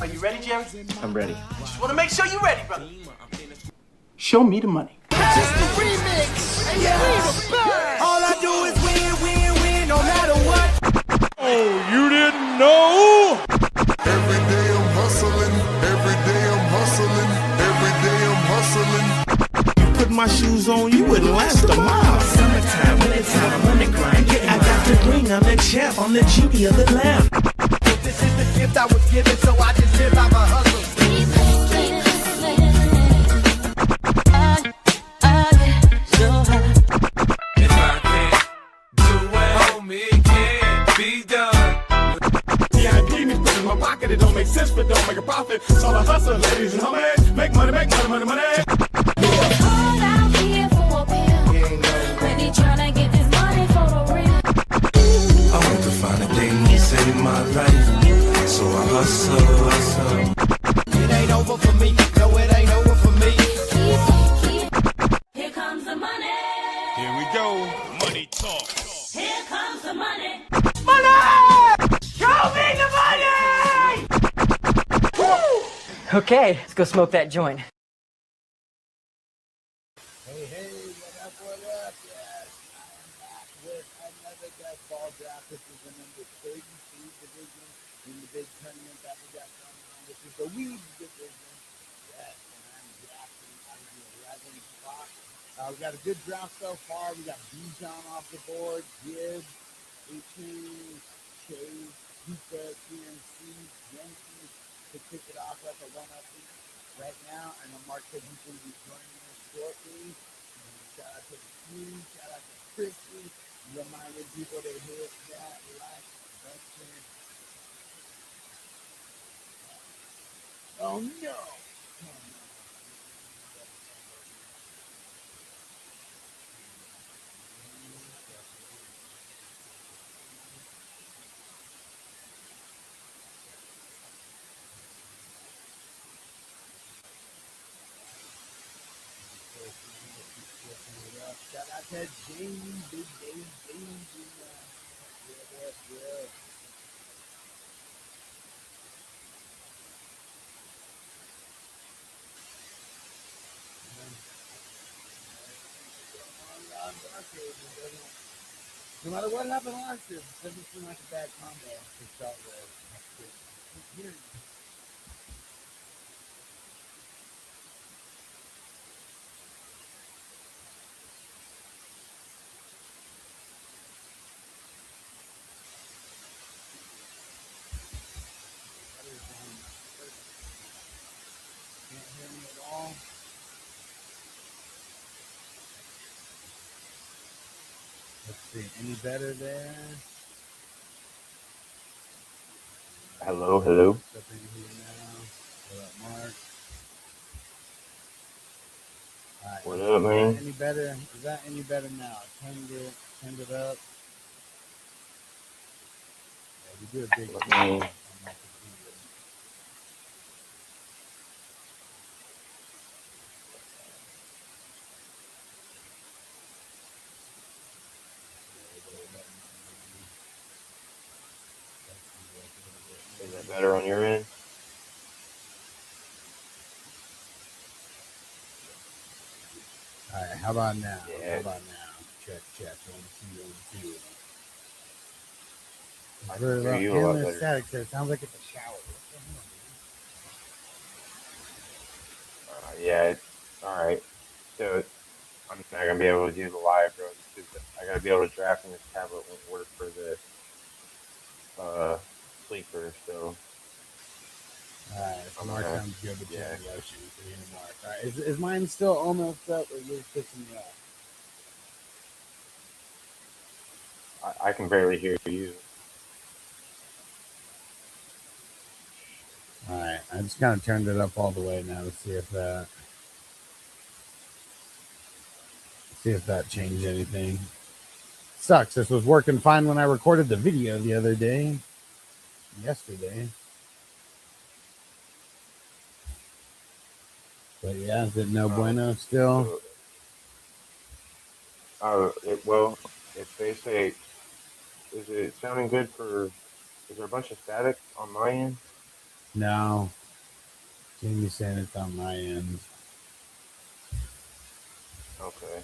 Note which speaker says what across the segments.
Speaker 1: Are you ready, Jerry?
Speaker 2: I'm ready.
Speaker 1: Just want to make sure you're ready, brother. Show me the money.
Speaker 3: Just the remix. Yeah. All I do is win, win, win, no matter what.
Speaker 4: Oh, you didn't know?
Speaker 5: Every day I'm hustling. Every day I'm hustling. Every day I'm hustling.
Speaker 4: You put my shoes on, you wouldn't last a mile.
Speaker 6: Summertime, wintertime, I'm on the grind. Yeah, I got the ring, I'm the champ, I'm the genie of the lamp.
Speaker 3: This is the gift I was given, so I just live out my hustle.
Speaker 4: It don't make sense, but don't make a profit. So I hustle, ladies and homies. Make money, money.
Speaker 7: Hold out here for a pill. When he tryna get this money for the real.
Speaker 6: I want to find a thing to save my life. So I hustle.
Speaker 3: It ain't over for me. No, it ain't over for me.
Speaker 7: Here comes the money.
Speaker 4: Here we go. Money talk.
Speaker 7: Here comes the money.
Speaker 1: Show me the money!
Speaker 8: Okay, let's go smoke that joint.
Speaker 9: Hey, what up? Yes, I am back with another best ball draft. This is the number 32 division in the big tournament that we got going on. This is the weed division. Yes, and I'm drafting out of the 11 spot. We got a good draft so far. We got Divisional off the board, Gibbs, 18, Chase, Pizza, TNC, Yankee to kick it off at the 1-up right now. I know Mark said he's going to be joining us shortly. Shout out to the team, shout out to Christy. Reminded people to hit that like button. Oh no! Shout out to Jamie, Big Dave, Jamie. Yeah. No matter what happened last year, it doesn't seem like a bad combo to start with. Can't hear me at all. Let's see, any better there?
Speaker 2: Hello.
Speaker 9: Step in here now. What up, Mark? All right.
Speaker 2: What up, man?
Speaker 9: Any better? Is that any better now? Turned it up. Yeah, we do a big
Speaker 2: Let me- Is that better on your end?
Speaker 9: All right, how about now?
Speaker 2: Yeah.
Speaker 9: How about now? Check. 1, 2, 1, 2.
Speaker 2: I can hear you a lot better.
Speaker 9: Static, so it sounds like it's a shower.
Speaker 2: Yeah, all right. So I'm not going to be able to do the live, bro. Because I got to be able to draft in this tablet won't work for the sleeper. So
Speaker 9: All right, so Mark sounds good, but
Speaker 2: yeah.
Speaker 9: Yoshi for you, Mark. All right, is mine still almost up, or you're pissing me off?
Speaker 2: I can barely hear you.
Speaker 9: All right, I just kind of turned it up all the way now to see if that changed anything. Sucks. This was working fine when I recorded the video the other day. Yesterday. But yeah, is it no bueno still?
Speaker 2: Well, if they say, is it sounding good for? Is there a bunch of static on my end?
Speaker 9: No. Jamie's saying it's on my end.
Speaker 2: Okay.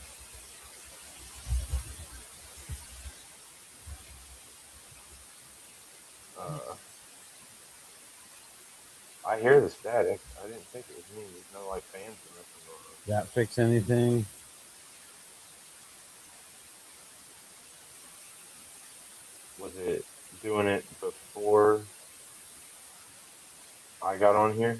Speaker 2: I hear the static. I didn't think it was me. There's no like fans or nothing going on.
Speaker 9: That fix anything?
Speaker 2: Was it doing it before I got on here?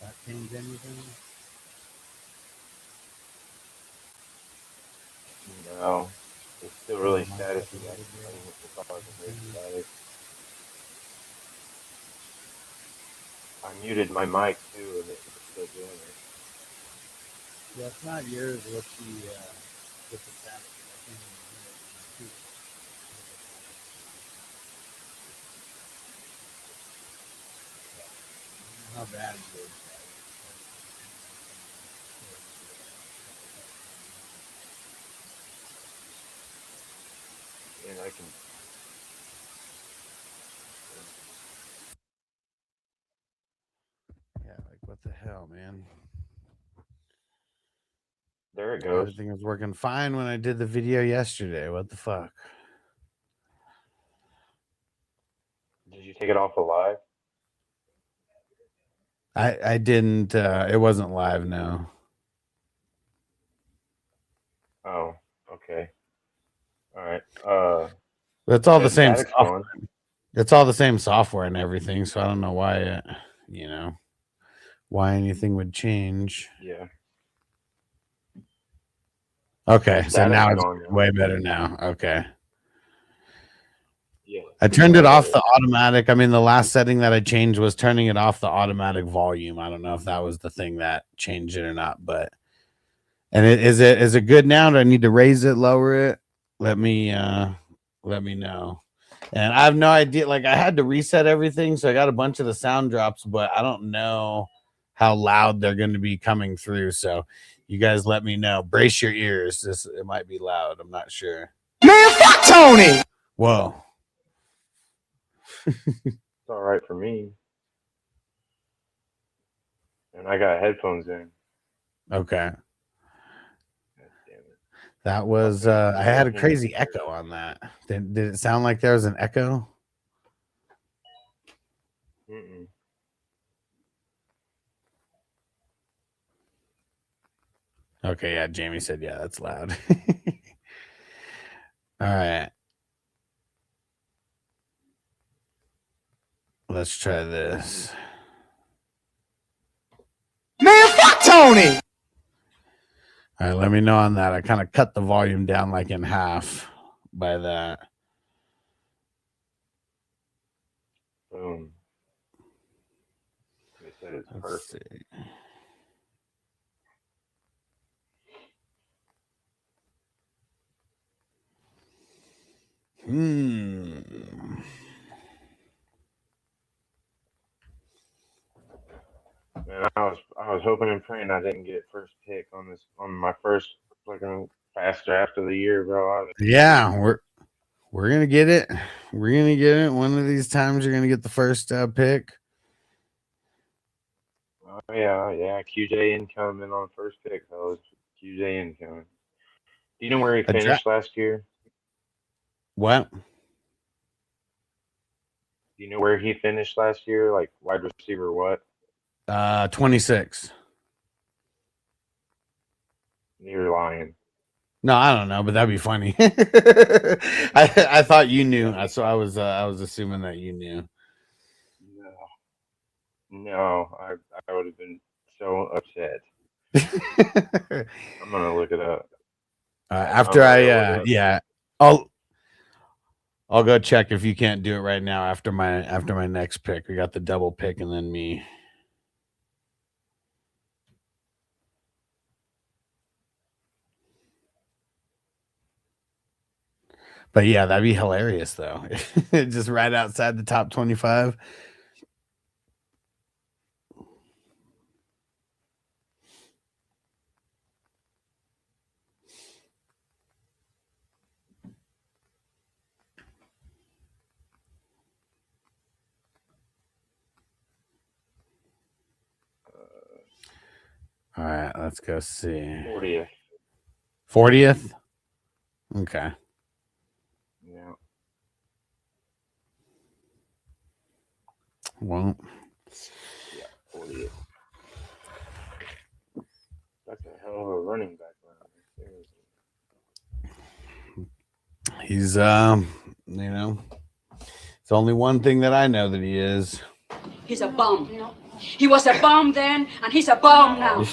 Speaker 9: That change anything?
Speaker 2: No. It's still really staticky. That's all I can hear is static. I muted my mic too, and it's still doing it.
Speaker 9: Yeah, it's not yours. What's the status? I can't even hear it. How bad it is.
Speaker 2: And I can.
Speaker 9: Yeah, like what the hell, man?
Speaker 2: There it goes.
Speaker 9: Everything was working fine when I did the video yesterday. What the fuck?
Speaker 2: Did you take it off alive?
Speaker 9: I didn't. It wasn't live. No.
Speaker 2: Oh, okay. All right.
Speaker 9: It's all the same
Speaker 2: static's
Speaker 9: software.
Speaker 2: gone.
Speaker 9: It's all the same software and everything. So I don't know why why anything would change.
Speaker 2: Yeah.
Speaker 9: Okay, so now it's
Speaker 2: gone,
Speaker 9: way better now. Okay.
Speaker 2: Yeah.
Speaker 9: I turned it off the automatic. I mean, the last setting that I changed was turning it off the automatic volume. I don't know if that was the thing that changed it or not, but is it good now? Do I need to raise it, lower it? Let me know. And I have no idea. Like I had to reset everything, so I got a bunch of the sound drops, but I don't know how loud they're going to be coming through. So you guys let me know. Brace your ears. It might be loud. I'm not sure.
Speaker 3: Man, fuck Tony!
Speaker 9: Whoa.
Speaker 2: It's all right for me. And I got headphones in.
Speaker 9: Okay.
Speaker 2: God damn it.
Speaker 9: That was I had a crazy echo on that. Did it sound like there was an echo?
Speaker 2: Mm-mm.
Speaker 9: Okay, yeah, Jamie said, yeah, that's loud. All right. Let's try this.
Speaker 3: Man, fuck Tony!
Speaker 9: All right, let me know on that. I kind of cut the volume down like in half by that.
Speaker 2: Boom. They said it's perfect.
Speaker 9: See.
Speaker 2: Man, I was hoping and praying I didn't get first pick on my first fucking fast draft of the year, bro.
Speaker 9: Yeah, we're gonna get it. We're gonna get it. One of these times, you're gonna get the first pick.
Speaker 2: Oh yeah. QJ incoming on first pick, fellas. QJ incoming. Do you know where he finished last year?
Speaker 9: What?
Speaker 2: Do you know where he finished last year? Like wide receiver, what?
Speaker 9: 26.
Speaker 2: You're lying.
Speaker 10: No, I don't know, but that'd be funny. I thought you knew, so I was assuming that you knew.
Speaker 2: No, I would have been so upset. I'm gonna look it up.
Speaker 10: After yeah, I'll go check if you can't do it right now after my next pick. We got the double pick and then me. But yeah, that'd be hilarious though. Just right outside the top 25. All right, let's go see.
Speaker 2: 40th.
Speaker 10: 40th? Okay.
Speaker 2: Yeah.
Speaker 10: Well.
Speaker 2: Yeah, 40th. That's a hell of a running back.
Speaker 10: He's it's only one thing that I know that he is.
Speaker 11: He's a bum. He was a bum then, and he's a bum now.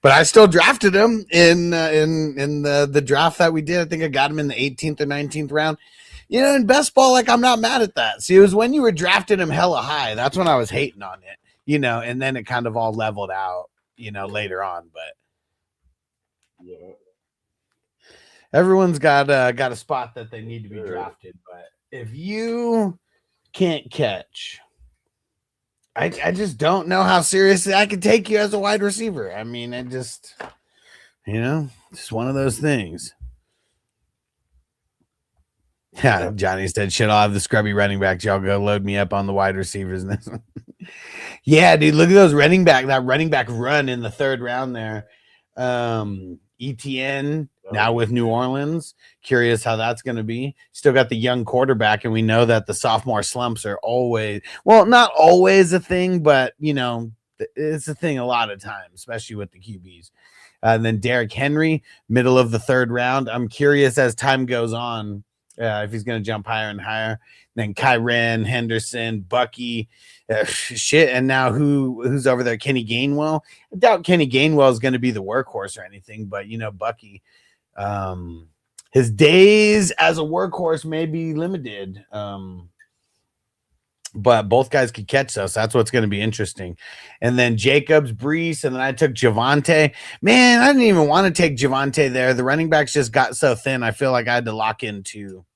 Speaker 10: But I still drafted him in the draft that we did. I think I got him in the 18th or 19th round. In best ball, like, I'm not mad at that. See, it was when you were drafting him hella high. That's when I was hating on it, and then it kind of all leveled out, later on. But
Speaker 2: yeah,
Speaker 10: everyone's got a spot that they need to be drafted. But if you can't catch, I just don't know how seriously I could take you as a wide receiver. I mean, I just, just one of those things. Yeah, Johnny said, shit, I'll have the scrubby running backs. Y'all go load me up on the wide receivers. Yeah, dude, look at those that running back run in the third round there. ETN now with New Orleans. Curious how that's going to be. Still got the young quarterback, and we know that the sophomore slumps are not always a thing, but, it's a thing a lot of times, especially with the QBs. And then Derrick Henry, middle of the third round. I'm curious as time goes on if he's going to jump higher and higher. Then Kyren, Henderson, Bucky, and now who's over there? Kenny Gainwell. I doubt Kenny Gainwell is going to be the workhorse or anything, but Bucky, his days as a workhorse may be limited. But both guys could catch us. That's what's going to be interesting. And then Jacobs, Brees, and then I took Javonte. Man, I didn't even want to take Javonte there. The running backs just got so thin. I feel like I had to lock in two.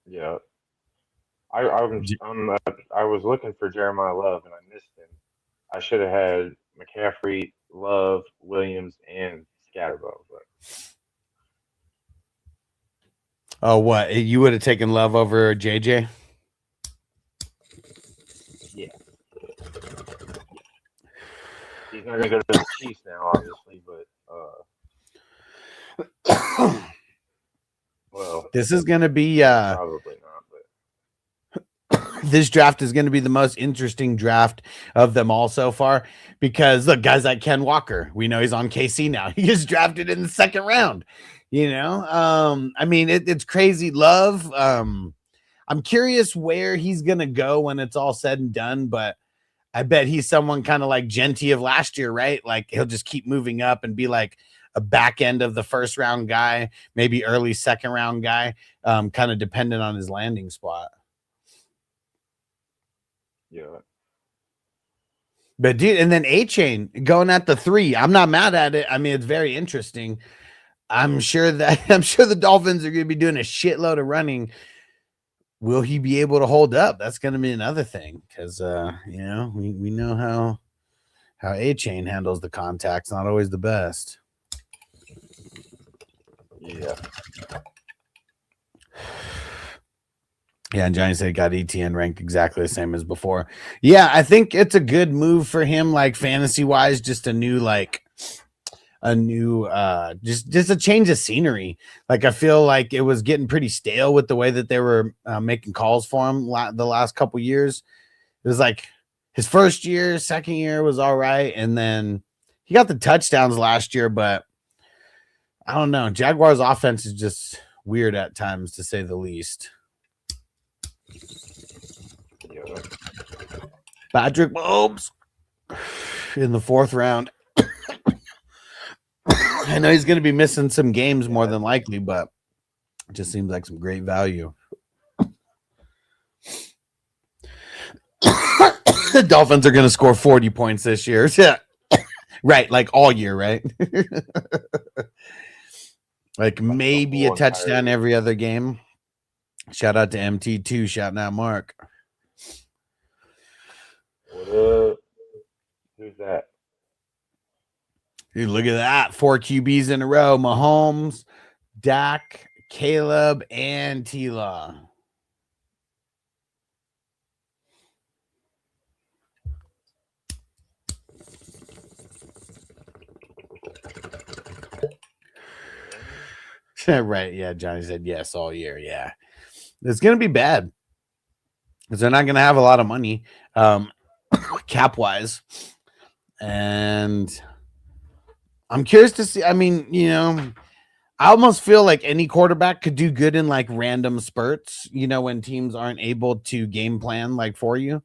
Speaker 2: Yeah. I was looking for Jeremiah Love, and I missed him. I should have had McCaffrey, Love, Williams, and Scatterbo. But
Speaker 10: oh, what? You would have taken Love over JJ?
Speaker 2: Yeah. He's not going to go to the Chiefs now, obviously, but well,
Speaker 10: this is going to be
Speaker 2: probably not, but
Speaker 10: this draft is going to be the most interesting draft of them all so far because look, guys like Ken Walker, we know he's on KC now. He gets drafted in the second round. I mean, it's crazy. Love. I'm curious where he's going to go when it's all said and done, but I bet he's someone kind of like Genty of last year, right? Like he'll just keep moving up and be like a back end of the first round guy, maybe early second round guy, kind of dependent on his landing spot.
Speaker 2: yeah.
Speaker 10: But dude, and then A-Chain going at the 3. I'm not mad at it. I mean, it's very interesting. I'm sure the Dolphins are going to be doing a shitload of running. Will he be able to hold up? That's going to be another thing because we know how A-Chain handles the contacts. Not always the best.
Speaker 2: Yeah.
Speaker 10: Yeah, and Johnny said he got ETN ranked exactly the same as before. Yeah, I think it's a good move for him, like fantasy wise, just a new just a change of scenery. Like I feel like it was getting pretty stale with the way that they were making calls for him the last couple years. It was like his first year, second year was all right, and then he got the touchdowns last year, but I don't know. Jaguars offense is just weird at times, to say the least.
Speaker 2: Yeah.
Speaker 10: Patrick Mahomes in the 4th round. I know he's going to be missing some games more than likely, but it just seems like some great value. The Dolphins are going to score 40 points this year. Yeah. Right, like all year, right? Like maybe a touchdown every other game. Shout out to MT2. Shouting out Mark.
Speaker 2: What up? Who's that?
Speaker 10: Dude, look at that. 4 QBs in a row. Mahomes, Dak, Caleb, and T-Law. Right. Yeah. Johnny said yes all year. Yeah. It's going to be bad because they're not going to have a lot of money cap wise. And I'm curious to see. I mean, you know, I almost feel like any quarterback could do good in like random spurts, you know, when teams aren't able to game plan like for you.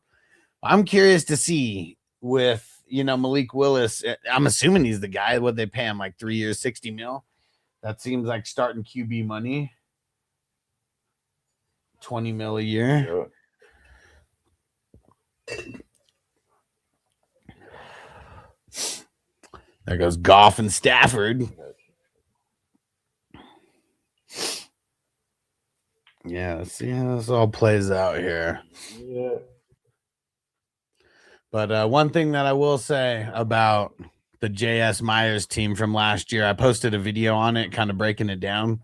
Speaker 10: I'm curious to see with, you know, Malik Willis. I'm assuming he's the guy. What they pay him, like 3 years, 60 mil. That seems like starting QB money. 20 mil a year. There goes Goff and Stafford. Yeah, let's see how this all plays out here.
Speaker 2: Yeah.
Speaker 10: But one thing that I will say about the J.S. Myers team from last year, I posted a video on it, kind of breaking it down.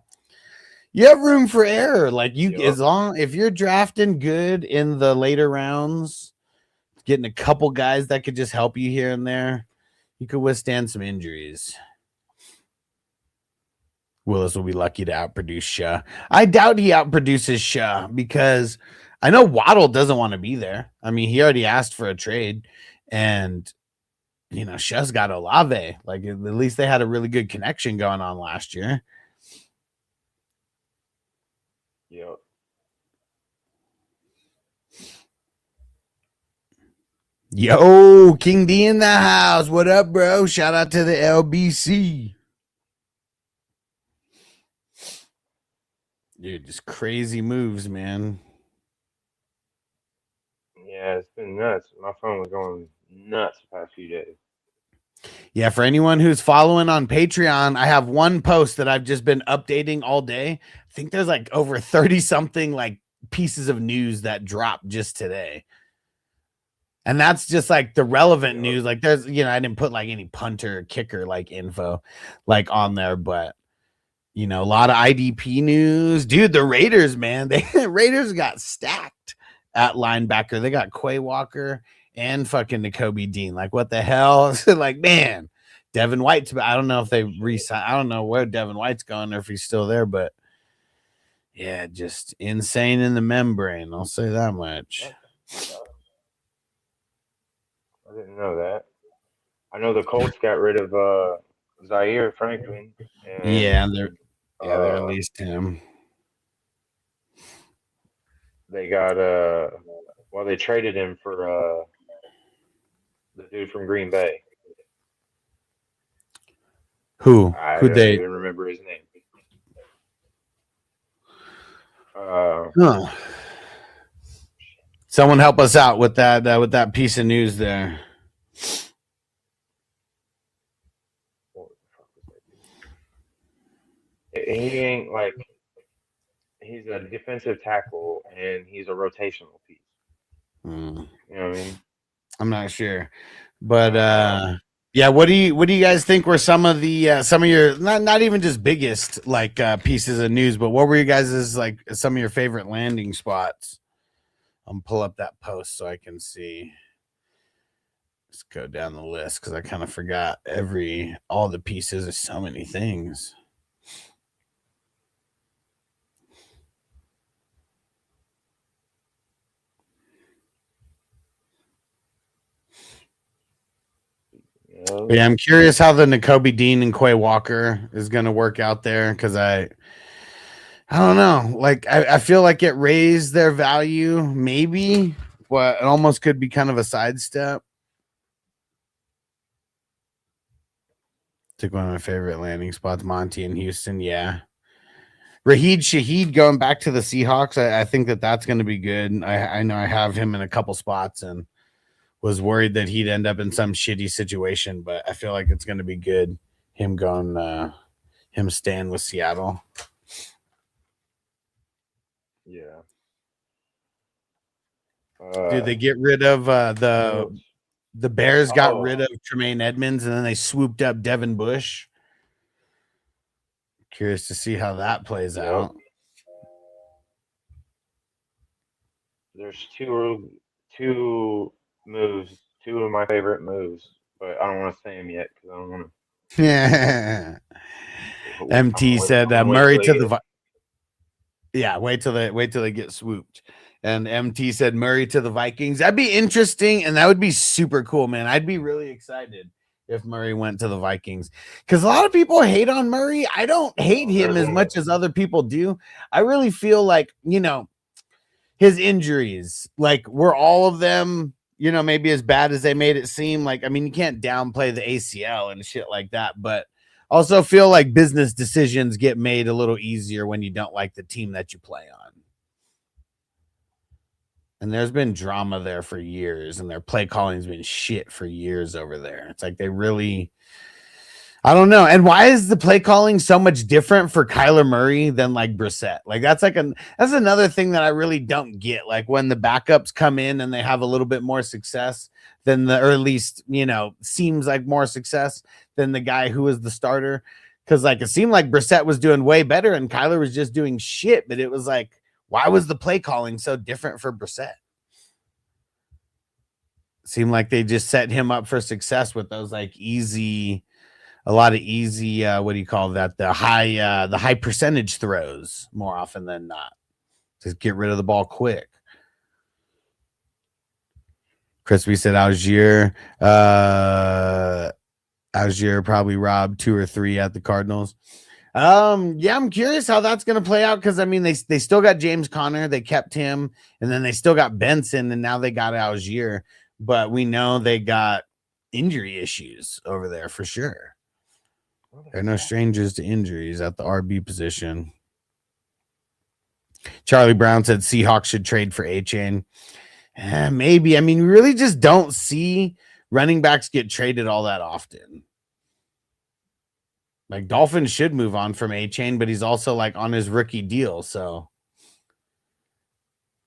Speaker 10: You have room for error. Like as long if you're drafting good in the later rounds, getting a couple guys that could just help you here and there, you could withstand some injuries. Willis will be lucky to outproduce Shah. I doubt he outproduces Shah because I know Waddle doesn't want to be there. I mean, he already asked for a trade, and you know, Shah's got Olave. Like at least they had a really good connection going on last year.
Speaker 2: Yep.
Speaker 10: Yo, King D in the house. What up, bro? Shout out to the LBC. Dude, just crazy moves, man.
Speaker 2: Yeah, it's been nuts. My phone was going nuts the past few days.
Speaker 10: Yeah, for anyone who's following on Patreon, I have one post that I've just been updating all day. I think there's like over 30 something like pieces of news that dropped just today. And that's just like the relevant news. Like there's, you know, I didn't put like any punter or kicker like info like on there, but you know, a lot of IDP news. Dude, the Raiders, man, Raiders got stacked at linebacker. They got Quay Walker and fucking Nakobe Dean. Like, what the hell? Like, man, Devin White's, I don't know if they re-signed. I don't know where Devin White's going or if he's still there, but yeah, just insane in the membrane. I'll say that much.
Speaker 2: I didn't know that. I know the Colts got rid of Zaire Franklin. And,
Speaker 10: they released him.
Speaker 2: They got they traded him for the dude from Green Bay.
Speaker 10: Who?
Speaker 2: I
Speaker 10: Who
Speaker 2: don't
Speaker 10: they
Speaker 2: even remember his name.
Speaker 10: Someone help us out with that piece of news there.
Speaker 2: He ain't like he's a defensive tackle and he's a rotational piece. You know what I mean?
Speaker 10: I'm not sure, but yeah. What do you guys think were some of your not even just biggest like pieces of news, but what were you guys' like some of your favorite landing spots? I'm gonna pull up that post so I can see. Let's go down the list because I kind of forgot all the pieces of so many things.
Speaker 2: love.
Speaker 10: Yeah, I'm curious how the N'Kobe Dean and Quay Walker is going to work out there because I don't know. Like, I feel like it raised their value, maybe, but it almost could be kind of a sidestep. Took one of my favorite landing spots, Monty in Houston. Yeah. Raheed Shaheed going back to the Seahawks. I think that's going to be good. I know I have him in a couple spots and was worried that he'd end up in some shitty situation, but I feel like it's going to be good. Him going, him staying with Seattle.
Speaker 2: Yeah.
Speaker 10: Dude, they get rid of the Bears got rid of Tremaine Edmonds and then they swooped up Devin Bush. Curious to see how that plays out.
Speaker 2: There's two moves, two of my favorite moves, but I don't want to say them yet because I don't want to.
Speaker 10: Yeah. MT said Murray to the. Yeah, wait till they get swooped. And MT said Murray to the Vikings. That'd be interesting, and that would be super cool, man. I'd be really excited if Murray went to the Vikings because a lot of people hate on Murray. I don't hate him as much as other people do. I really feel like, his injuries, like, were all of them, maybe as bad as they made it seem. Like, I mean, you can't downplay the ACL and shit like that, but also feel like business decisions get made a little easier when you don't like the team that you play on. And there's been drama there for years, and their play calling's been shit for years over there. It's like they really, I don't know. And why is the play calling so much different for Kyler Murray than like Brissett? Like that's another thing that I really don't get. Like when the backups come in and they have a little bit more success than or at least, seems like more success than the guy who was the starter. Cause like, it seemed like Brissett was doing way better and Kyler was just doing shit, but it was like, why was the play calling so different for Brissett? Seemed like they just set him up for success with those like a lot of easy, what do you call that? The high percentage throws more often than not. Just get rid of the ball quick. Crispy said Algier probably robbed 2 or 3 at the Cardinals. Yeah, I'm curious how that's going to play out because I mean they still got James Conner, they kept him, and then they still got Benson, and now they got Algier, but we know they got injury issues over there for sure. They're no strangers to injuries at the RB position. Charlie Brown said Seahawks should trade for A-Chain. Maybe. I mean, we really just don't see running backs get traded all that often. Like Dolphins should move on from A-Chain, but he's also like on his rookie deal. So,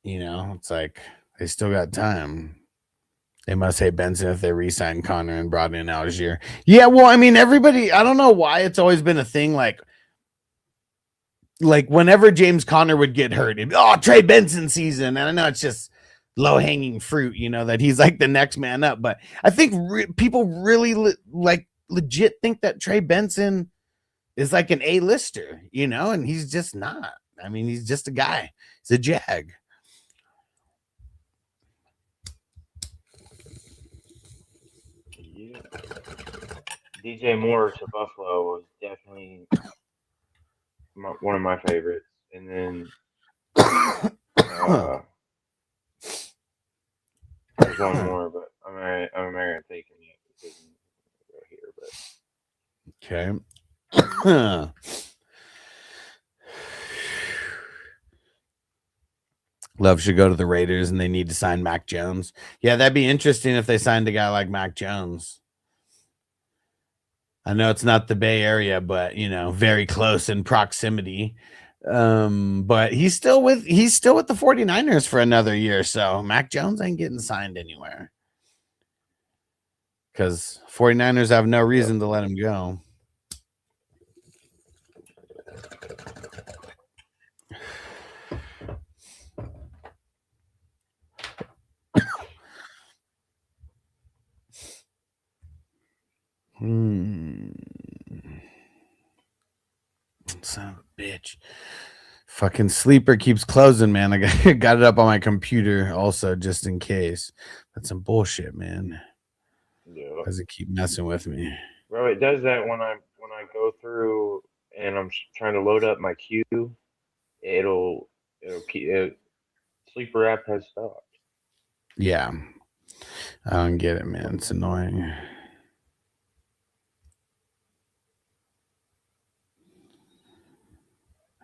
Speaker 10: it's like they still got time. They must hate Benson if they re-signed Connor and brought in Algier. Yeah, well, I mean, everybody, I don't know why it's always been a thing. Like whenever James Conner would get hurt, Trey Benson season. And I know it's just low-hanging fruit, that he's like the next man up. But I think people really legit think that Trey Benson is like an A-lister, and he's just not. I mean, he's just a guy. He's a Jag.
Speaker 2: Yeah. DJ Moore to Buffalo was definitely one of my favorites. And then there's one more, but I'm not going to take him yet because he's here. But
Speaker 10: okay. Love should go to the Raiders and they need to sign Mac Jones. Yeah, that'd be interesting if they signed a guy like Mac Jones. I know it's not the Bay Area, but very close in proximity. But he's still with the 49ers for another year. So Mac Jones ain't getting signed anywhere. Because 49ers have no reason to let him go. Son of a bitch. Fucking sleeper keeps closing, man. I got it up on my computer also just in case. That's some bullshit, man.
Speaker 2: Yeah.
Speaker 10: Does it keep messing with me?
Speaker 2: Bro, it does that when I go through and I'm trying to load up my queue. It'll keep it. Sleeper app has stopped.
Speaker 10: Yeah. I don't get it, man. It's annoying.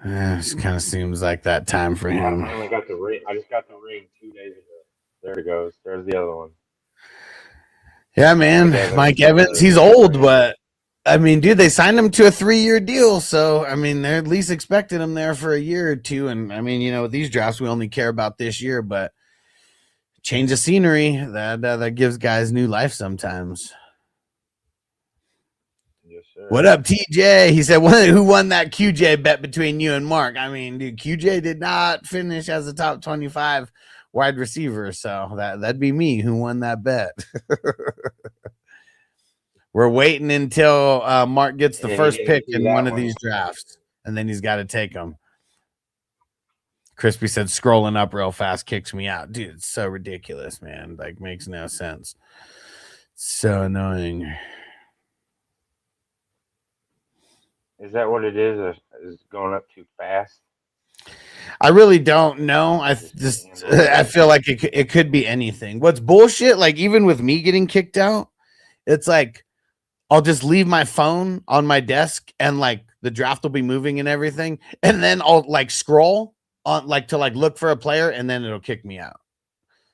Speaker 10: It kind of seems like that time for him.
Speaker 2: I finally got the ring. I just got the ring 2 days ago. There it goes. There's the other one.
Speaker 10: Yeah, man. Mike Evans, he's old, but I mean, dude, they signed him to a 3-year deal. So, I mean, they're at least expecting him there for a year or two. And I mean, you know, with these drafts, we only care about this year, but change of scenery, that gives guys new life sometimes.
Speaker 2: Yes, sir.
Speaker 10: What up, TJ? He said, who won that QJ bet between you and Mark? I mean, dude, QJ did not finish as a top 25 wide receiver, so that'd be me who won that bet. We're waiting until Mark gets the first pick in one of these drafts, and then he's got to take them. Crispy said, scrolling up real fast kicks me out. Dude, it's so ridiculous, man. Like, makes no sense. So annoying.
Speaker 2: Is that what it is? Is going up too fast?
Speaker 10: I really don't know. I feel like it could be anything. What's bullshit, like even with me getting kicked out, it's like I'll just leave my phone on my desk and like the draft will be moving and everything, and then I'll like scroll on like to like look for a player, and then it'll kick me out.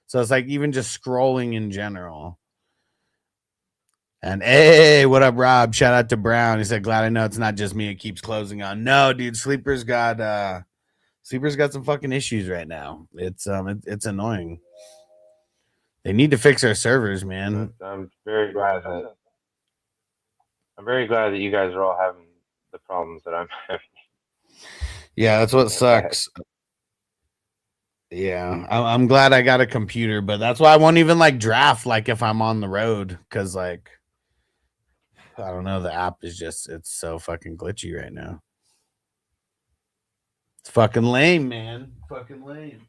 Speaker 10: So it's like even just scrolling in general. And hey, what up, Rob? Shout out to Brown. He said, glad I know it's not just me. It keeps closing on. No, dude, Sleeper's got some fucking issues right now. It's annoying. They need to fix our servers, man.
Speaker 2: I'm very glad that you guys are all having the problems that I'm having.
Speaker 10: Yeah, that's what sucks. Yeah, I'm glad I got a computer, but that's why I won't even like draft like if I'm on the road, because like I don't know, the app is just it's so fucking glitchy right now. It's fucking lame, man. Fucking lame.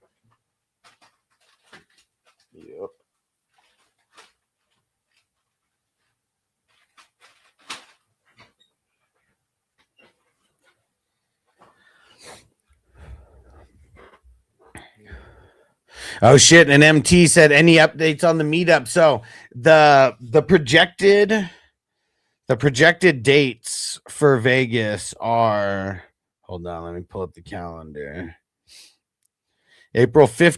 Speaker 2: Yep.
Speaker 10: Oh shit! And MT said any updates on the meetup. So the projected dates for Vegas are, hold on, let me pull up the calendar. August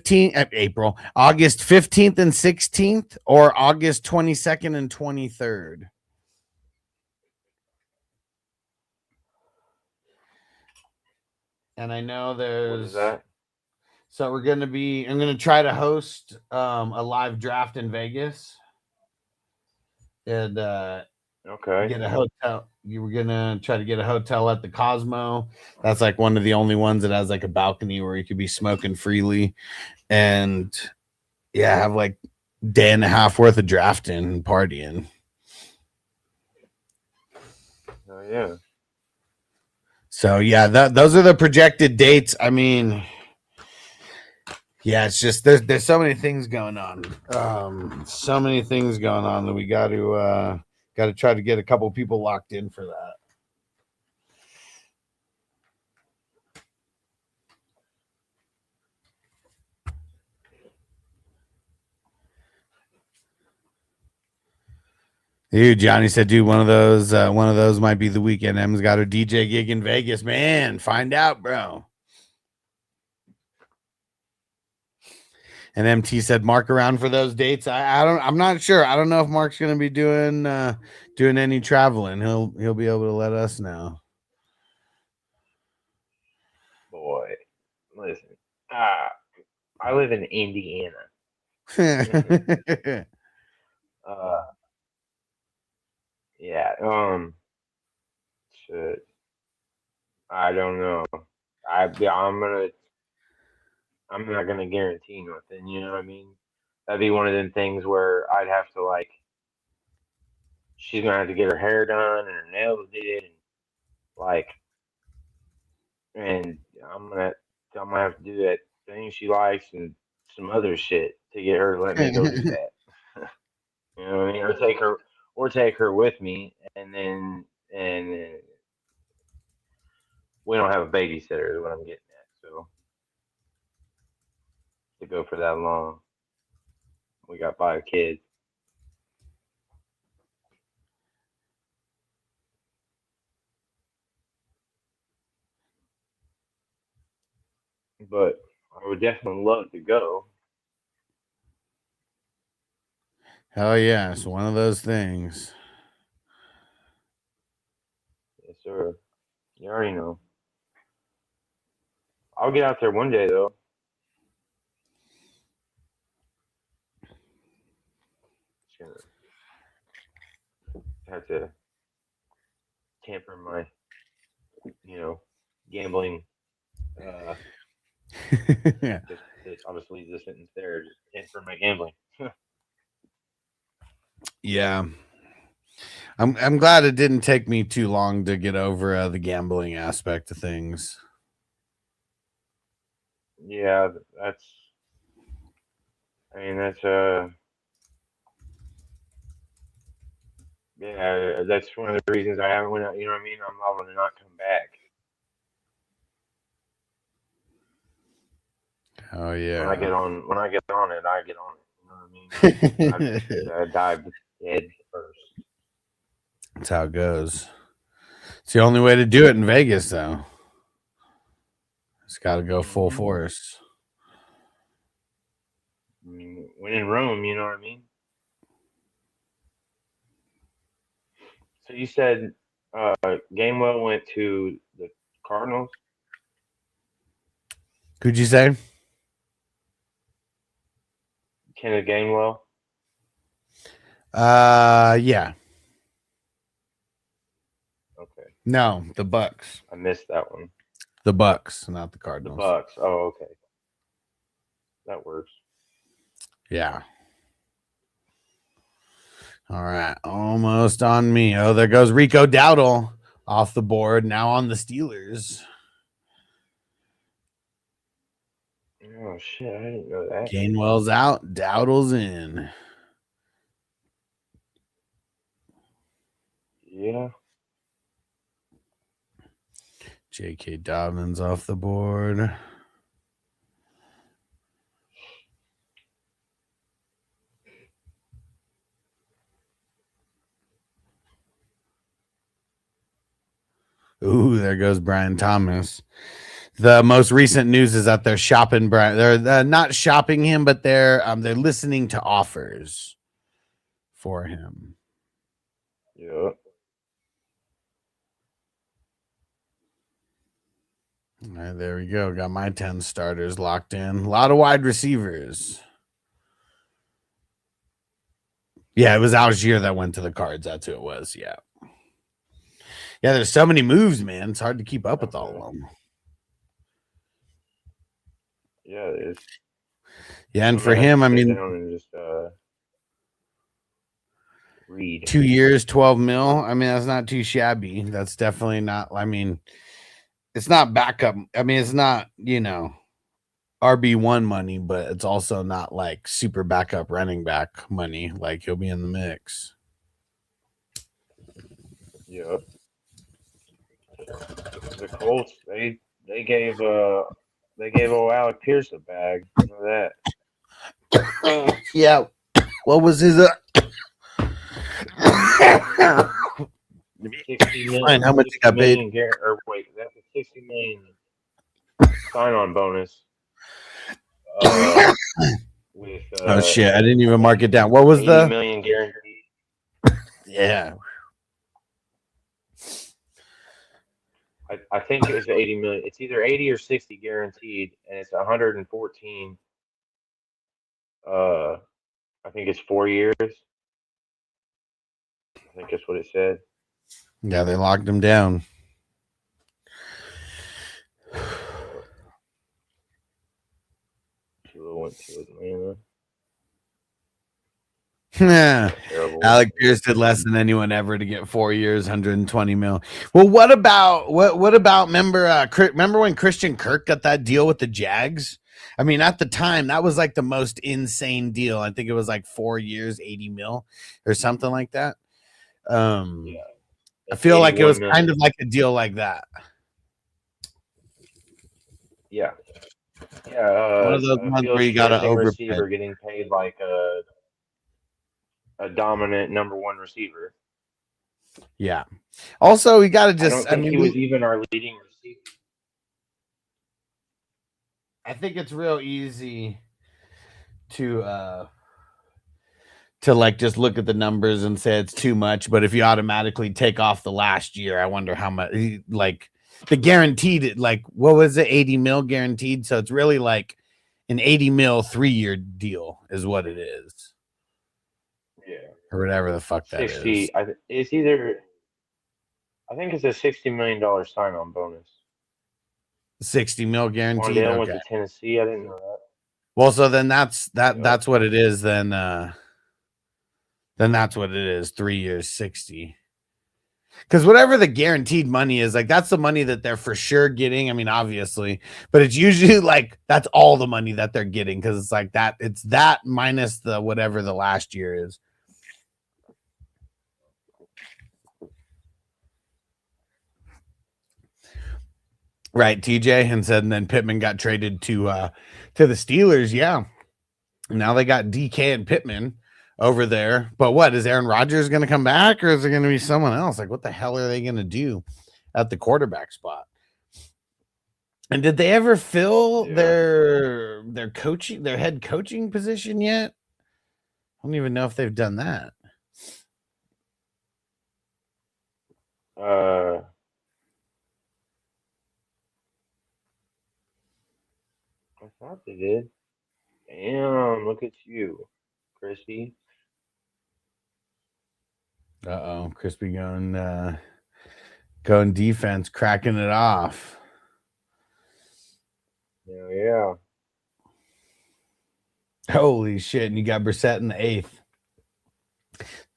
Speaker 10: 15th and 16th, or August 22nd and 23rd. And I know there's,
Speaker 2: what is that?
Speaker 10: So I'm going to try to host a live draft in Vegas. And
Speaker 2: okay,
Speaker 10: get a hotel. You were gonna try to get a hotel at the Cosmo. That's like one of the only ones that has like a balcony where you could be smoking freely, and yeah, have like day and a half worth of drafting and partying.
Speaker 2: Oh yeah.
Speaker 10: So yeah, those are the projected dates. I mean, yeah, it's just there's so many things going on. So many things going on that we got to try to get a couple people locked in for that. Dude, Johnny said, dude, one of those might be the weekend. Em's got her DJ gig in Vegas. Man, find out, bro. And MT said, Mark around for those dates. I'm not sure. I don't know if Mark's gonna be doing any traveling. He'll be able to let us know.
Speaker 2: Boy, listen. I live in Indiana. Yeah. Shit. I don't know. I'm not gonna guarantee nothing. You know what I mean? That'd be one of them things where I'd have to like. She's gonna have to get her hair done and her nails did, and like, and I'm gonna have to do that thing she likes and some other shit to get her to let me go do that. You know what I mean? Or take her with me, and then we don't have a babysitter. Is what I'm getting at. So to go for that long, we got 5 kids. But I would definitely love to go.
Speaker 10: Hell yeah, it's one of those things.
Speaker 2: Yes, sir. You already know. I'll get out there one day though. Just gonna have to tamper my, gambling.
Speaker 10: Yeah.
Speaker 2: Just obviously the sentence there. Just tamper my gambling.
Speaker 10: Yeah. I'm glad it didn't take me too long to get over the gambling aspect of things.
Speaker 2: Yeah, that's yeah, that's one of the reasons I haven't went out. You know what I mean? I'm not to not come back.
Speaker 10: Oh yeah.
Speaker 2: When I get on it, I get on it. You know what I mean? I dive head first.
Speaker 10: That's how it goes. It's the only way to do it in Vegas, though. It's got to go full force.
Speaker 2: I mean, when in Rome, you know what I mean? So you said Gainwell went to the Cardinals?
Speaker 10: Could you say?
Speaker 2: Kenneth Gainwell?
Speaker 10: Yeah.
Speaker 2: Okay.
Speaker 10: No, the Bucks.
Speaker 2: I missed that one.
Speaker 10: The Bucks, not the
Speaker 2: The
Speaker 10: Cardinals.
Speaker 2: Bucks. Oh, okay. That works.
Speaker 10: Yeah. All right. Almost on me. Oh, there goes Rico Dowdle off the board. Now on the Steelers.
Speaker 2: Oh, shit. I didn't know that.
Speaker 10: Gainwell's out. Dowdle's in.
Speaker 2: Yeah.
Speaker 10: J.K. Dobbins off the board. Ooh, there goes Brian Thomas. The most recent news is that they're shopping Brian. They're not shopping him, but they're listening to offers for him.
Speaker 2: Yeah.
Speaker 10: All right, there we go. Got my 10 starters locked in. A lot of wide receivers. Yeah, it was Algier that went to the Cards. That's who it was. Yeah. Yeah, there's so many moves, man. It's hard to keep up with all of them.
Speaker 2: Yeah, it is.
Speaker 10: Yeah, and for him, I mean,
Speaker 2: and just, read
Speaker 10: 2 years, 12 mil. I mean, that's not too shabby. That's definitely not. I mean, it's not backup. I mean, it's not, RB1 money, but it's also not like super backup running back money. Like he'll be in the mix.
Speaker 2: Yep. The Colts, they gave old Alec Pierce a bag. You know that.
Speaker 10: Yeah. What was his
Speaker 2: 60 million.
Speaker 10: Fine, how much he got paid?
Speaker 2: That's a 60 million sign-on bonus. With
Speaker 10: oh shit! I didn't even mark it down. What was
Speaker 2: 80
Speaker 10: the
Speaker 2: million guaranteed?
Speaker 10: Yeah.
Speaker 2: I think it was 80 million. It's either 80 or 60 guaranteed, and it's 114. I think it's 4 years. I think that's what it said.
Speaker 10: Yeah, they locked him down.
Speaker 2: Went to Atlanta.
Speaker 10: Yeah. Alec Pierce did less than anyone ever to get 4 years, 120 mil. Well, what about remember when Christian Kirk got that deal with the Jags? I mean, at the time, that was like the most insane deal. I think it was like 4 years, 80 mil or something like that.
Speaker 2: Yeah.
Speaker 10: I feel like it was
Speaker 2: 81
Speaker 10: kind
Speaker 2: million.
Speaker 10: of like a deal like that.
Speaker 2: Yeah.
Speaker 10: One
Speaker 2: Yeah.
Speaker 10: of those
Speaker 2: A
Speaker 10: ones
Speaker 2: field
Speaker 10: where you got to
Speaker 2: stretching
Speaker 10: overpay.
Speaker 2: receiver getting paid like a dominant number one receiver.
Speaker 10: Yeah. Also, we got to
Speaker 2: I don't
Speaker 10: just,
Speaker 2: think he was even our leading receiver.
Speaker 10: I think it's real easy to like just look at the numbers and say it's too much, but if you automatically take off the last year, I wonder how much, like the guaranteed, like what was it, 80 mil guaranteed? So it's really like an 80 mil 3-year deal is what it is.
Speaker 2: Yeah.
Speaker 10: Or whatever the fuck that
Speaker 2: 60.
Speaker 10: is.
Speaker 2: It's either. I think it's a $60 million sign-on bonus.
Speaker 10: 60 mil guaranteed.
Speaker 2: Wandale went
Speaker 10: Okay.
Speaker 2: to Tennessee. I didn't know that.
Speaker 10: Well, so then that's
Speaker 2: Yep.
Speaker 10: what it is. Then that's what it is. 3 years, 60. Because whatever the guaranteed money is, like that's the money that they're for sure getting. I mean, obviously, but it's usually like that's all the money that they're getting because it's like that. It's that minus the whatever the last year is. Right, TJ, and then Pittman got traded to the Steelers. Yeah, now they got DK and Pittman over there. But what is Aaron Rodgers going to come back, or is it going to be someone else? Like, what the hell are they going to do at the quarterback spot? And did they ever fill their head coaching position yet? I don't even know if they've done that.
Speaker 2: I thought they did. Damn, look at you, Chrissy.
Speaker 10: Crispy going defense, cracking it off.
Speaker 2: Yeah.
Speaker 10: Holy shit! And you got Brissett in the 8th.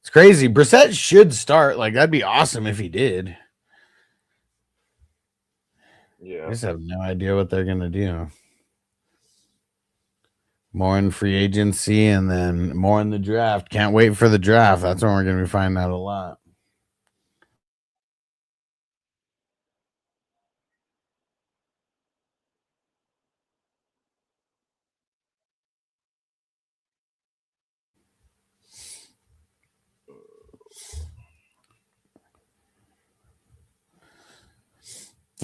Speaker 10: It's crazy. Brissett should start. Like that'd be awesome if he did.
Speaker 2: Yeah.
Speaker 10: I just have no idea what they're gonna do. More in free agency and then more in the draft. Can't wait for the draft. That's when we're gonna be finding out a lot.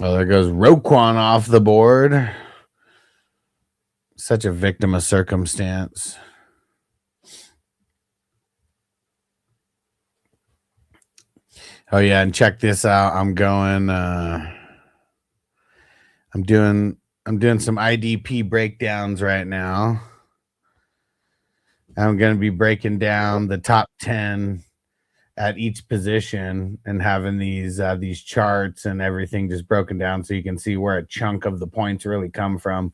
Speaker 10: Oh, there goes Roquan off the board. Such a victim of circumstance. Oh yeah, and check this out. I'm doing some IDP breakdowns right now. I'm going to be breaking down the top 10 at each position and having these charts and everything just broken down so you can see where a chunk of the points really come from,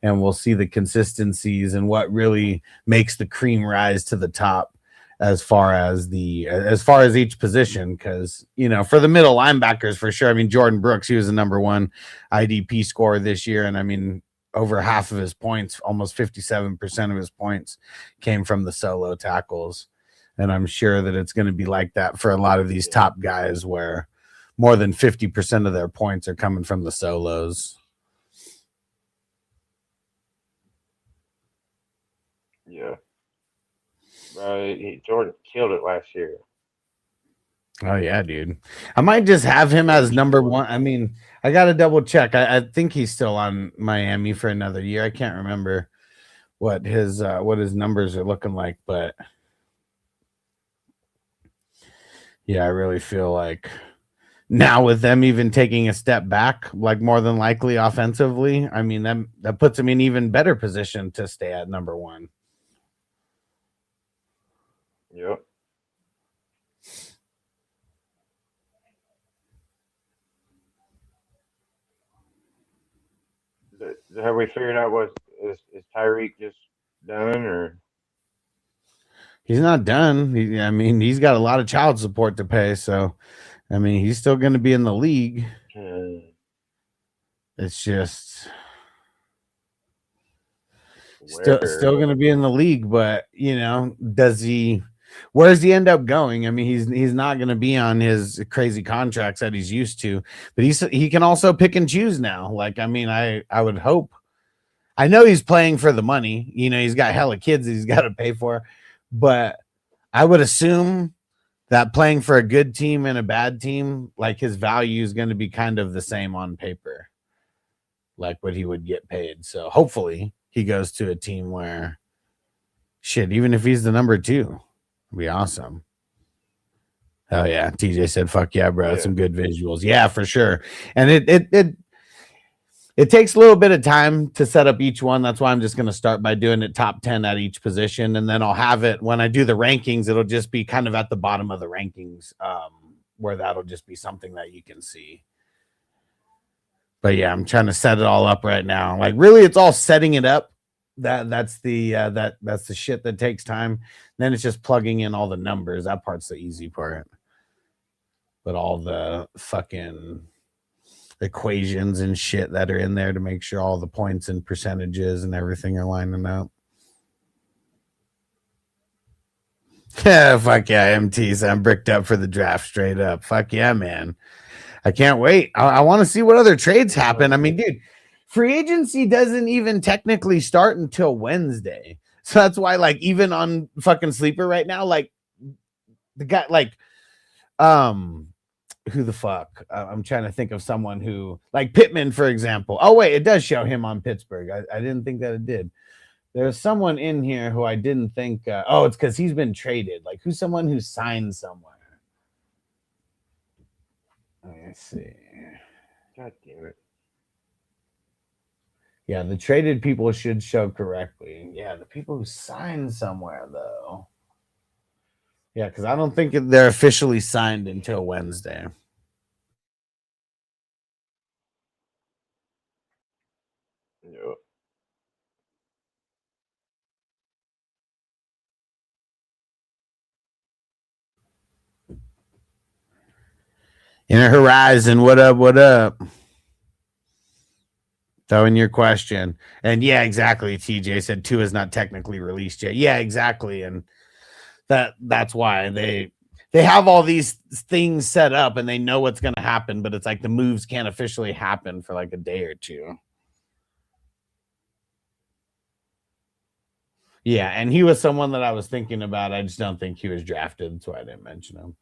Speaker 10: and we'll see the consistencies and what really makes the cream rise to the top as far as each position. Because for the middle linebackers, for sure, I mean Jordan Brooks, he was the number 1 IDP scorer this year, and I mean over half of his points, almost 57% of his points came from the solo tackles. And I'm sure that it's going to be like that for a lot of these top guys where more than 50% of their points are coming from the solos.
Speaker 2: Yeah. Jordan killed it last year.
Speaker 10: Oh, yeah, dude. I might just have him as number 1. I mean, I got to double check. I think he's still on Miami for another year. I can't remember what his numbers are looking like, but yeah, I really feel like now with them even taking a step back, like more than likely offensively, I mean, that puts them in even better position to stay at number 1.
Speaker 2: Yep. Have we figured out what is Tyreek just done, or
Speaker 10: he's not done? He's got a lot of child support to pay, so I mean he's still going to be in the league. It's just Still going to be in the league, but does he? Where does he end up going? I mean, he's not going to be on his crazy contracts that he's used to, but he can also pick and choose now. Like, I mean, I would hope. I know he's playing for the money. He's got hella kids he's got to pay for, but I would assume that playing for a good team and a bad team, like his value is going to be kind of the same on paper, like what he would get paid. So hopefully he goes to a team where, shit, even if he's the number 2, it'd be awesome. Oh yeah, TJ said, "Fuck yeah, bro, some good visuals." Yeah, for sure. And it takes a little bit of time to set up each one. That's why I'm just going to start by doing it top 10 at each position. And then I'll have it when I do the rankings, it'll just be kind of at the bottom of the rankings, where that'll just be something that you can see. But yeah, I'm trying to set it all up right now. Like really it's all setting it up. That's the shit that takes time. Then it's just plugging in all the numbers. That part's the easy part. But all the fucking equations and shit that are in there to make sure all the points and percentages and everything are lining up. Yeah, fuck yeah, MTs. I'm bricked up for the draft straight up. Fuck yeah, man. I can't wait. I want to see what other trades happen. I mean, dude, free agency doesn't even technically start until Wednesday. So that's why, like, even on fucking Sleeper right now, like, the guy, like, who the fuck? I'm trying to think of someone who, like Pittman, for example. Oh, wait, it does show him on Pittsburgh. I didn't think that it did. There's someone in here who I didn't think. It's because he's been traded. Like, who's someone who signed somewhere? Let's see.
Speaker 2: God damn it.
Speaker 10: Yeah, the traded people should show correctly. Yeah, the people who signed somewhere, though. Yeah, because I don't think they're officially signed until Wednesday.
Speaker 2: Yep.
Speaker 10: Inner Horizon, what up, what up? Throwing your question. And yeah, exactly. TJ said 2 is not technically released yet. Yeah, exactly. And that's why they have all these things set up and they know what's going to happen, but it's like the moves can't officially happen for like a day or 2. Yeah, and he was someone that I was thinking about. I just don't think he was drafted. That's why I didn't mention him.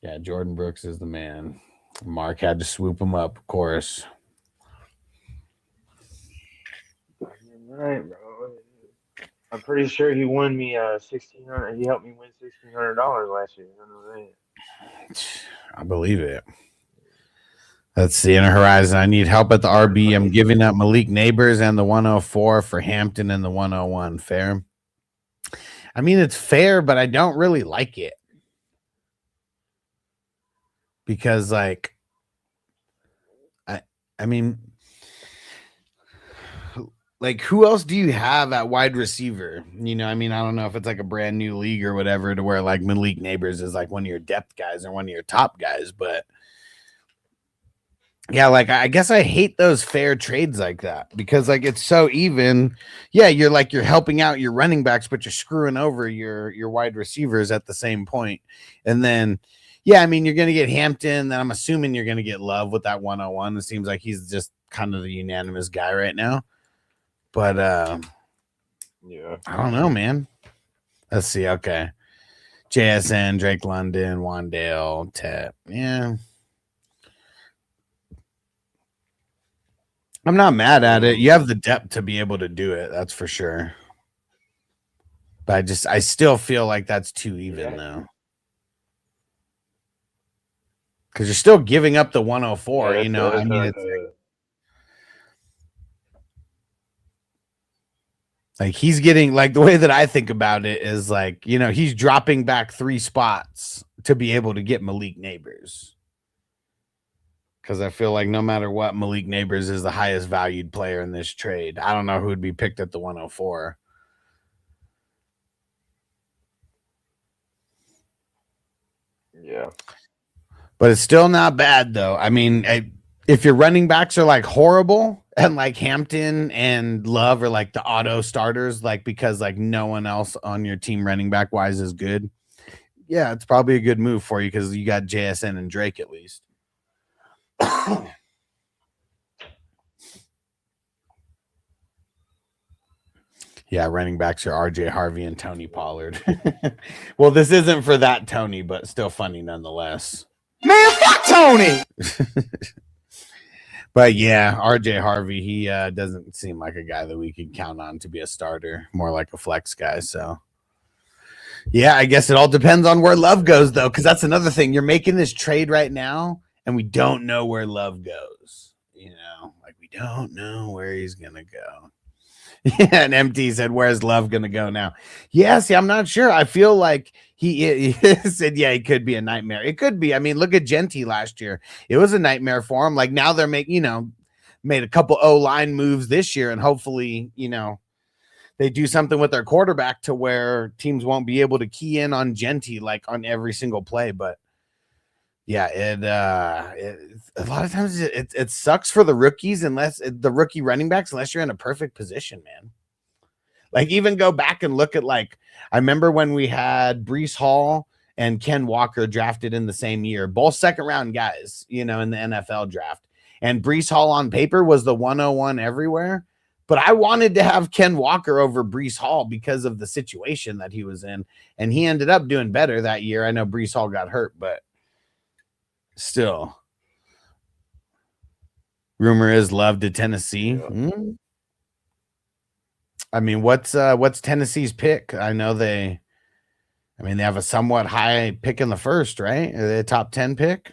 Speaker 10: Yeah, Jordan Brooks is the man. Mark had to swoop him up, of course.
Speaker 2: All right, bro. I'm pretty sure he won me $1,600. He helped me win $1,600 last year.
Speaker 10: I believe it. Let's see. Inner Horizon. I need help at the RB. I'm giving up Malik Neighbors and the 104 for Hampton and the 101. Fair? I mean, it's fair, but I don't really like it. Because, like, I mean, like, who else do you have at wide receiver? I mean, I don't know if it's like a brand new league or whatever to where like Malik Neighbors is like one of your depth guys or one of your top guys. But yeah, like, I guess I hate those fair trades like that because like it's so even. Yeah, you're helping out your running backs, but you're screwing over your wide receivers at the same point. And then, yeah, I mean, you're going to get Hampton. Then I'm assuming you're going to get Love with that 101. It seems like he's just kind of the unanimous guy right now. But
Speaker 2: yeah,
Speaker 10: I don't know, man. Let's see. Okay. JSN, Drake London, Wandale, Tep. Yeah. I'm not mad at it. You have the depth to be able to do it. That's for sure. But I still feel like that's too even though. Because you're still giving up the 104, I mean, it's like he's getting, like, the way that I think about it is like, he's dropping back 3 spots to be able to get Malik Neighbors. Because I feel like no matter what, Malik Neighbors is the highest valued player in this trade. I don't know who would be picked at the 104.
Speaker 2: Yeah.
Speaker 10: But it's still not bad, though. I mean, if your running backs are like horrible and like Hampton and Love are like the auto starters, like because like no one else on your team running back wise is good, yeah, it's probably a good move for you because you got JSN and Drake at least. Yeah, running backs are RJ Harvey and Tony Pollard. Well, this isn't for that Tony, but still funny nonetheless.
Speaker 3: Man, fuck Tony!
Speaker 10: But yeah, RJ Harvey, he doesn't seem like a guy that we could count on to be a starter, more like a flex guy. So yeah, I guess it all depends on where Love goes, though, because that's another thing. You're making this trade right now, and we don't know where Love goes. You know, like we don't know where he's gonna go. Yeah, and MT said, "Where's Love gonna go now?" Yeah, see, I'm not sure. I feel like he said, "Yeah, he could be a nightmare." It could be. I mean, look at Genty last year; it was a nightmare for him. Like now, they're making, made a couple O-line moves this year, and hopefully, they do something with their quarterback to where teams won't be able to key in on Genty like on every single play. But yeah, a lot of times it sucks for the rookies unless the rookie running backs, unless you're in a perfect position, man. Like even go back and look at like, I remember when we had Breece Hall and Ken Walker drafted in the same year, both second round guys, in the NFL draft. And Breece Hall on paper was the 101 everywhere. But I wanted to have Ken Walker over Breece Hall because of the situation that he was in. And he ended up doing better that year. I know Breece Hall got hurt, but still. Rumor is Love to Tennessee. Mm-hmm. I mean, what's Tennessee's pick? I know they have a somewhat high pick in the first, right? Are they a top 10 pick?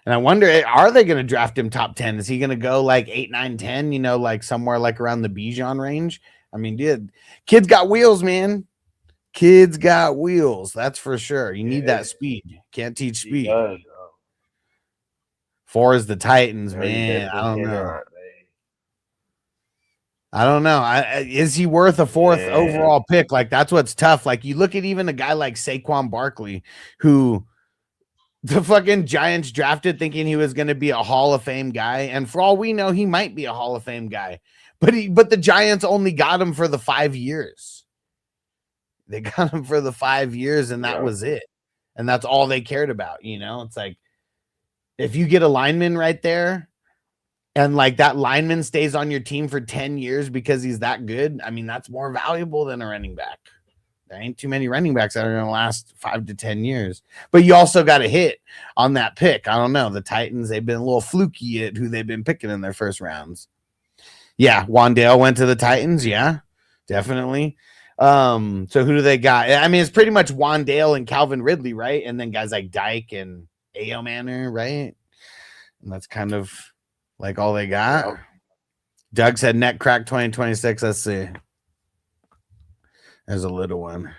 Speaker 10: And I wonder, are they going to draft him top 10? Is he going to go like 8, 9, 10, like somewhere like around the Bijan range? I mean, dude, kids got wheels, man. Kids got wheels. That's for sure. You need that speed. Can't teach speed. 4 is the Titans, man. I don't know. Is he worth a 4th overall pick? Like, that's what's tough. Like, you look at even a guy like Saquon Barkley, who the fucking Giants drafted thinking he was going to be a Hall of Fame guy. And for all we know, he might be a Hall of Fame guy. But the Giants only got him for the 5 years. They got him for the 5 years, and that was it. And that's all they cared about, It's like, if you get a lineman right there, and like that lineman stays on your team for 10 years because he's that good, I mean, that's more valuable than a running back. There ain't too many running backs that are going to last 5 to 10 years. But you also got to hit on that pick. I don't know. The Titans, they've been a little fluky at who they've been picking in their first rounds. Yeah, Wandale went to the Titans. Yeah, definitely. So who do they got? I mean, it's pretty much Wandale and Calvin Ridley, right? And then guys like Dyke and A.O. Manor, right? And that's kind of like all they got. Yeah. Doug said net crack 2026. Let's see. There's a little one.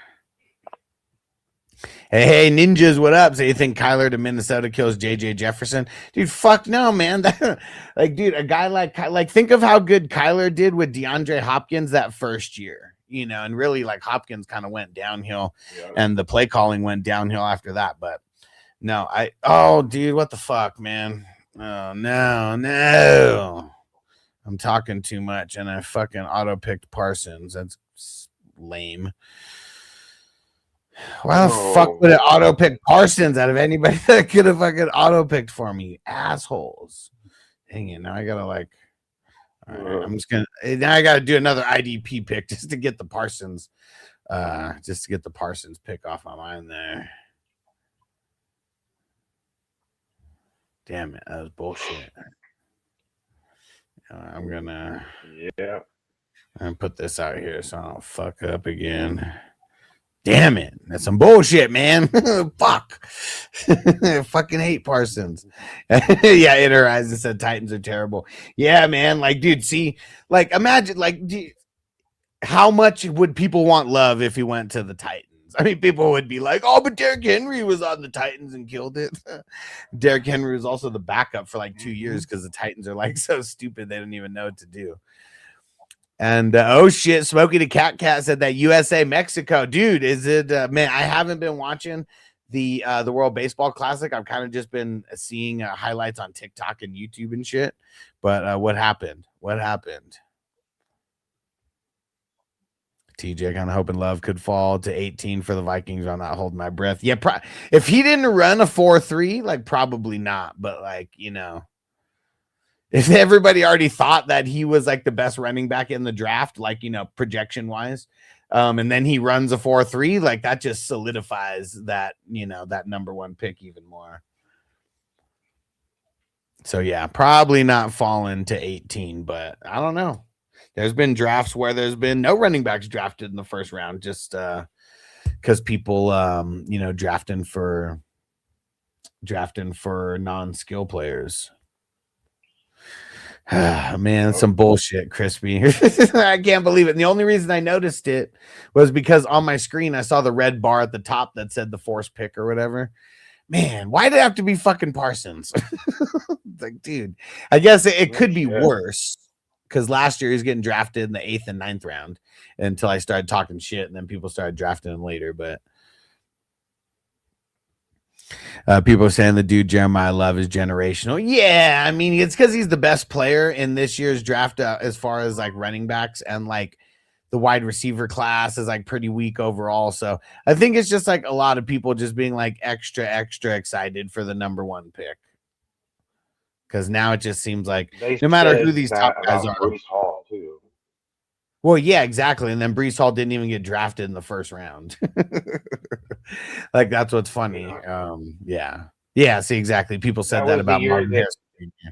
Speaker 10: Hey, ninjas, what up? So you think Kyler to Minnesota kills JJ Jefferson? Dude, fuck no, man. Dude, a guy like think of how good Kyler did with DeAndre Hopkins that first year, and really like Hopkins kind of went downhill and the play calling went downhill after that. But no, dude, what the fuck, man? Oh, no. I'm talking too much and I fucking auto-picked Parsons. That's lame. Why the fuck would it auto-pick Parsons out of anybody that could have fucking auto-picked for me? Assholes. Dang it. Now I gotta all right, now I gotta do another IDP pick just to get the Parsons pick off my mind there. Damn it, that was bullshit. I'm gonna put this out here so I don't fuck up again. Damn it, that's some bullshit, man. Fuck. Fucking hate Parsons. Yeah, Inner Horizon said Titans are terrible. Yeah, man. Like, dude, see, like, imagine, like, how much would people want Love if he went to the Titans? I mean, people would be like, oh, but Derrick Henry was on the Titans and killed it. Derrick Henry was also the backup for like 2 years because the Titans are like so stupid they don't even know what to do. And oh shit, Smokey the Cat said that USA Mexico, dude. Is it man? I haven't been watching the World Baseball Classic. I've kind of just been seeing highlights on TikTok and YouTube and shit. But what happened? What happened? TJ kind of hoping Love could fall to 18 for the Vikings. I'm not holding my breath. Yeah, if he didn't run a 4.3, like probably not. But like, you know, if everybody already thought that he was like the best running back in the draft, like, you know, projection wise, and then he runs a 4.3, like that just solidifies that, you know, that number one pick even more. So yeah, probably not falling to 18, but I don't know. There's been drafts where there's been no running backs drafted in the first round, just because people, you know, drafting for non-skill players. Man, some bullshit, Crispy. I can't believe it. And the only reason I noticed it was because on my screen I saw the red bar at the top that said the force pick or whatever. Man, why did it have to be fucking Parsons? Like, dude, I guess it could be worse. Because last year he was getting drafted in the 8th and 9th round until I started talking shit, and then people started drafting him later. But people are saying the dude Jeremiah Love is generational. Yeah, I mean, it's because he's the best player in this year's draft as far as like running backs, and like the wide receiver class is like pretty weak overall. So I think it's just like a lot of people just being like extra excited for the number one pick. Because now it just seems like no matter who these top guys are.
Speaker 2: Breece Hall too.
Speaker 10: Well, yeah, exactly. And then Breece Hall didn't even get drafted in the first round. Like, that's what's funny. Yeah. See, exactly. People said that about Marvin Harrison Jr.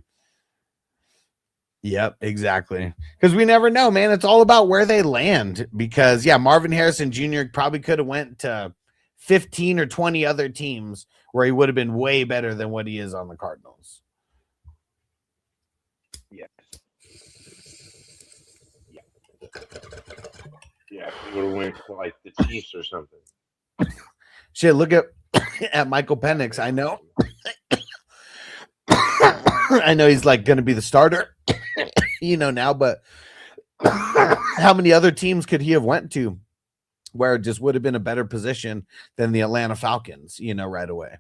Speaker 10: Yep, exactly. Because we never know, man. It's all about where they land. Because, yeah, Marvin Harrison Jr. probably could have went to 15 or 20 other teams where he would have been way better than what he is on the Cardinals.
Speaker 2: Yeah, he would have went to like the Chiefs or something.
Speaker 10: Shit, look at Michael Penix. I know. I know he's like going to be the starter, you know, now, but how many other teams could he have went to where it just would have been a better position than the Atlanta Falcons, you know, right away?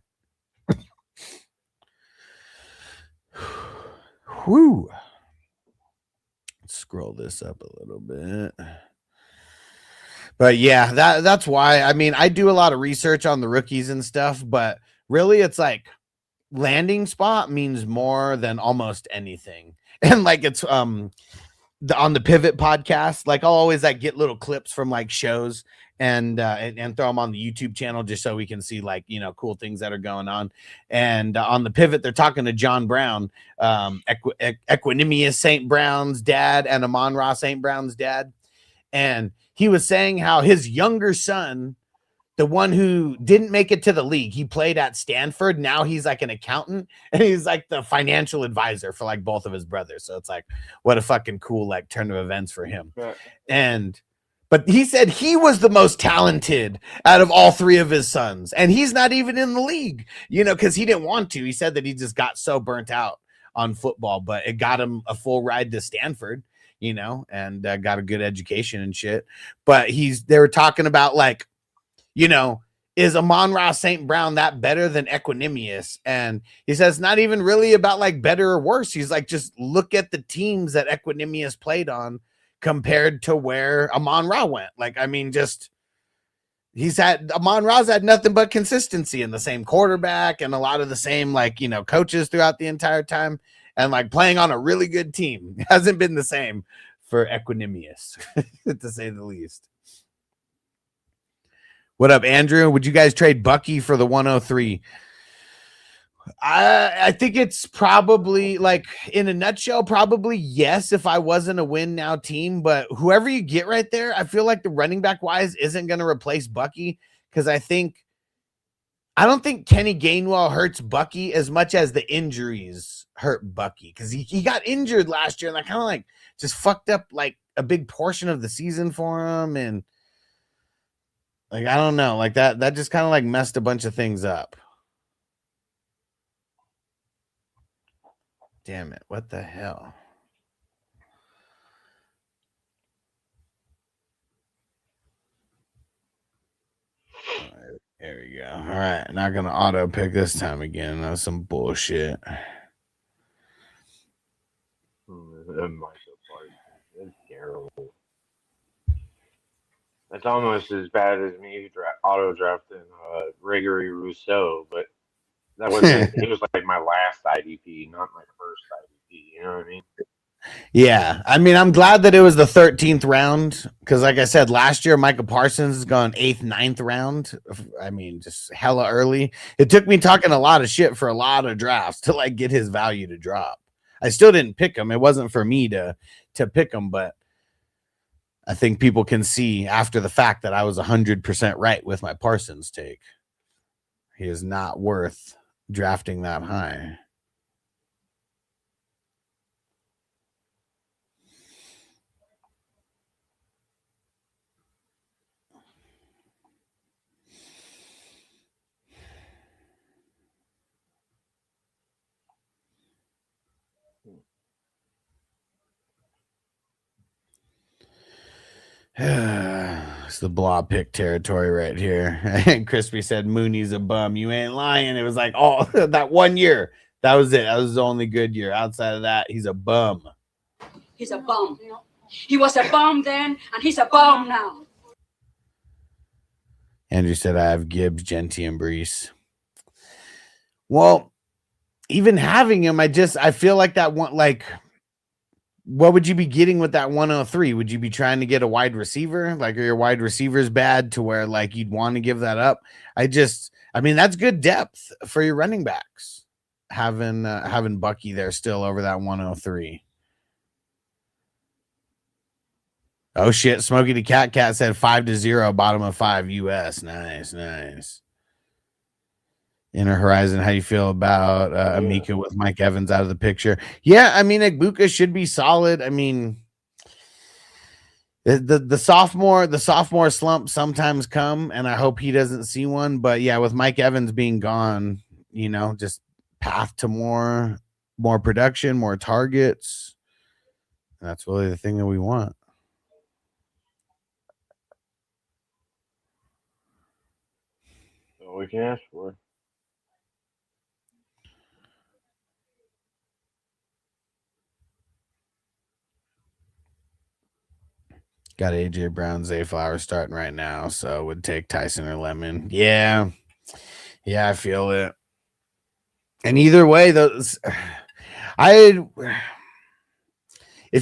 Speaker 10: Whew. Let's scroll this up a little bit. But yeah, that's why. I mean, I do a lot of research on the rookies and stuff, but really it's like landing spot means more than almost anything. And like it's on the Pivot podcast, like I'll always like get little clips from like shows and throw them on the YouTube channel just so we can see like, you know, cool things that are going on. And on the Pivot, they're talking to John Brown, Equanimous St. Brown's dad and Amon-Ra St. Brown's dad. And he was saying how his younger son, the one who didn't make it to the league, he played at Stanford. Now he's like an accountant and he's like the financial advisor for like both of his brothers. So it's like, what a fucking cool like turn of events for him. But he said he was the most talented out of all three of his sons. And he's not even in the league, you know, because he didn't want to. He said that he just got so burnt out on football, but it got him a full ride to Stanford, you know, and got a good education and shit. But they were talking about like, you know, is Amon-Ra St. Brown that better than Equanimous? And he says not even really about like better or worse. He's like, just look at the teams that Equanimous played on compared to where Amon-Ra went. Like, I mean, just Amon-Ra's had nothing but consistency in the same quarterback and a lot of the same, like, you know, coaches throughout the entire time. And like playing on a really good team hasn't been the same for Equanimous, to say the least. What up, Andrew? Would you guys trade Bucky for the 103? I think it's probably, like, in a nutshell, probably yes if I wasn't a win now team. But whoever you get right there, I feel like the running back wise isn't going to replace Bucky, because I don't think Kenny Gainwell hurts Bucky as much as the injuries hurt Bucky, because he got injured last year and that kind of like just fucked up like a big portion of the season for him. And like, I don't know, like that just kind of like messed a bunch of things up. Damn it. What the hell? All right, There we go. All right, not gonna auto pick this time again. That's some bullshit.
Speaker 2: It's terrible. That's almost as bad as me auto drafting Gregory Rousseau, but that wasn't. He was like my last IDP, not my first IDP. You know what I mean?
Speaker 10: Yeah, I mean, I'm glad that it was the 13th round because, like I said, last year Micah Parsons has gone 8th, 9th round. I mean, just hella early. It took me talking a lot of shit for a lot of drafts to like get his value to drop. I still didn't pick him. It wasn't for me to pick him, but I think people can see after the fact that I was 100% right with my Parsons take. He is not worth drafting that high. It's the blob pick territory right here. And Crispy said Mooney's a bum. You ain't lying. It was like, oh, that 1 year. That was it. That was the only good year. Outside of that, he's a bum.
Speaker 11: He's a bum. He was a bum then, and he's a bum now.
Speaker 10: Andrew said I have Gibbs, Genty, and Brees. Well, even having him, I feel like that one, like, what would you be getting with that 103? Would you be trying to get a wide receiver? Like, are your wide receivers bad to where like you'd want to give that up? I mean, that's good depth for your running backs. Having Bucky there still over that 103. Oh shit! Smokey the Cat said 5-0, bottom of 5 US. Nice. Inner Horizon, how you feel about Amika with Mike Evans out of the picture? Yeah, I mean, Igbuka should be solid. I mean, the sophomore slump sometimes come, and I hope he doesn't see one. But yeah, with Mike Evans being gone, you know, just path to more production, more targets. That's really the thing that we want.
Speaker 2: All we can ask for.
Speaker 10: Got AJ Brown, Zay Flowers starting right now, so would take Tyson or Lemon. Yeah, I feel it. And either way, if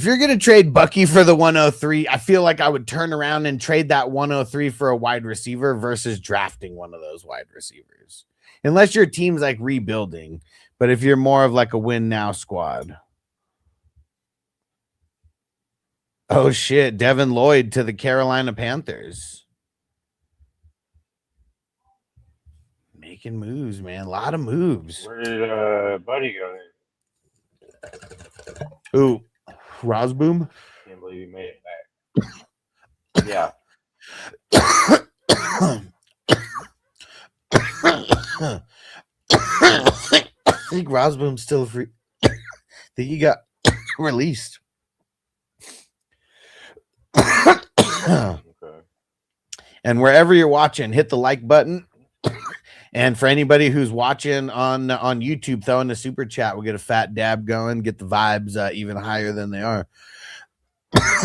Speaker 10: you're gonna trade Bucky for the 103, I feel like I would turn around and trade that 103 for a wide receiver versus drafting one of those wide receivers, unless your team's like rebuilding. But if you're more of like a win now squad. Oh shit, Devin Lloyd to the Carolina Panthers. Making moves, man. A lot of moves.
Speaker 2: Where did Buddy go then?
Speaker 10: Ooh, Rosboom?
Speaker 2: Can't believe he made it back. Yeah.
Speaker 10: I think Rosboom's still free. I think he got released.
Speaker 2: Okay.
Speaker 10: And wherever you're watching, hit the like button. And for anybody who's watching on YouTube, throw in a super chat. We'll get a fat dab going, get the vibes even higher than they are.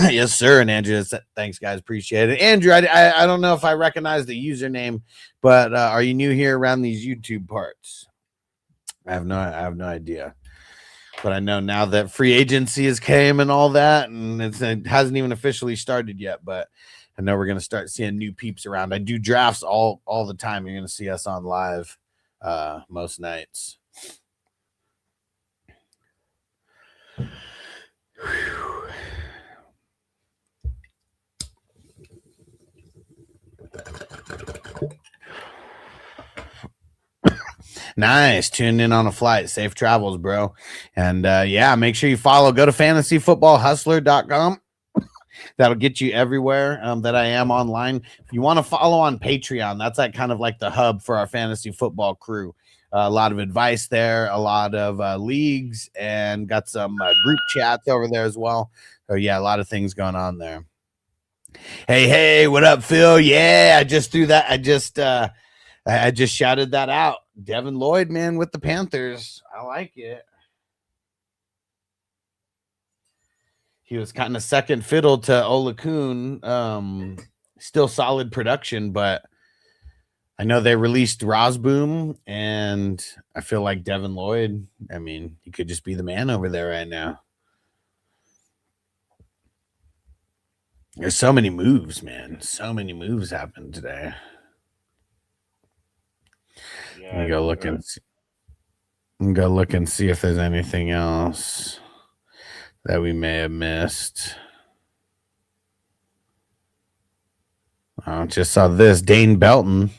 Speaker 10: Yes, sir. And Andrew, thanks, guys. Appreciate it. Andrew, I don't know if I recognize the username, but are you new here around these YouTube parts? I have no idea. But I know now that free agency has came and all that, and it hasn't even officially started yet. But I know we're going to start seeing new peeps around. I do drafts all the time. You're going to see us on live most nights. Whew. Nice. Tune in on a flight. Safe travels, bro. And yeah, make sure you follow. Go to fantasyfootballhustler.com. That'll get you everywhere that I am online. If you want to follow on Patreon, that's like kind of like the hub for our fantasy football crew. A lot of advice there, a lot of leagues, and got some group chats over there as well. So yeah, a lot of things going on there. Hey, what up, Phil? Yeah, I just threw that. I just shouted that out. Devin Lloyd, man, with the Panthers. I like it. He was kind of second fiddle to Olakun. Still solid production, but I know they released Rosboom, and I feel like Devin Lloyd, I mean, he could just be the man over there right now. There's so many moves, man. So many moves happened today.
Speaker 2: Yeah,
Speaker 10: Let me go look and see. I'm gonna look and see if there's anything else that we may have missed. I just saw this. Dane Belton.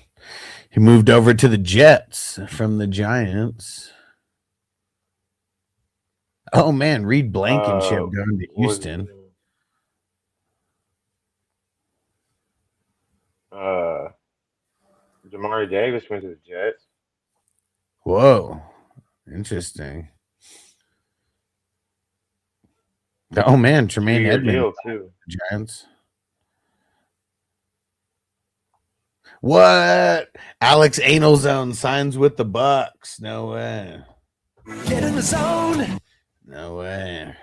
Speaker 10: He moved over to the Jets from the Giants. Oh man, Reed Blankenship going to Houston.
Speaker 2: Jamari Davis went to the Jets.
Speaker 10: Whoa, interesting. Oh man, Tremaine Edmonds
Speaker 2: too.
Speaker 10: Giants. What? Alex Anelzone signs with the Bucks. No way.
Speaker 3: Get in the zone.
Speaker 10: No way.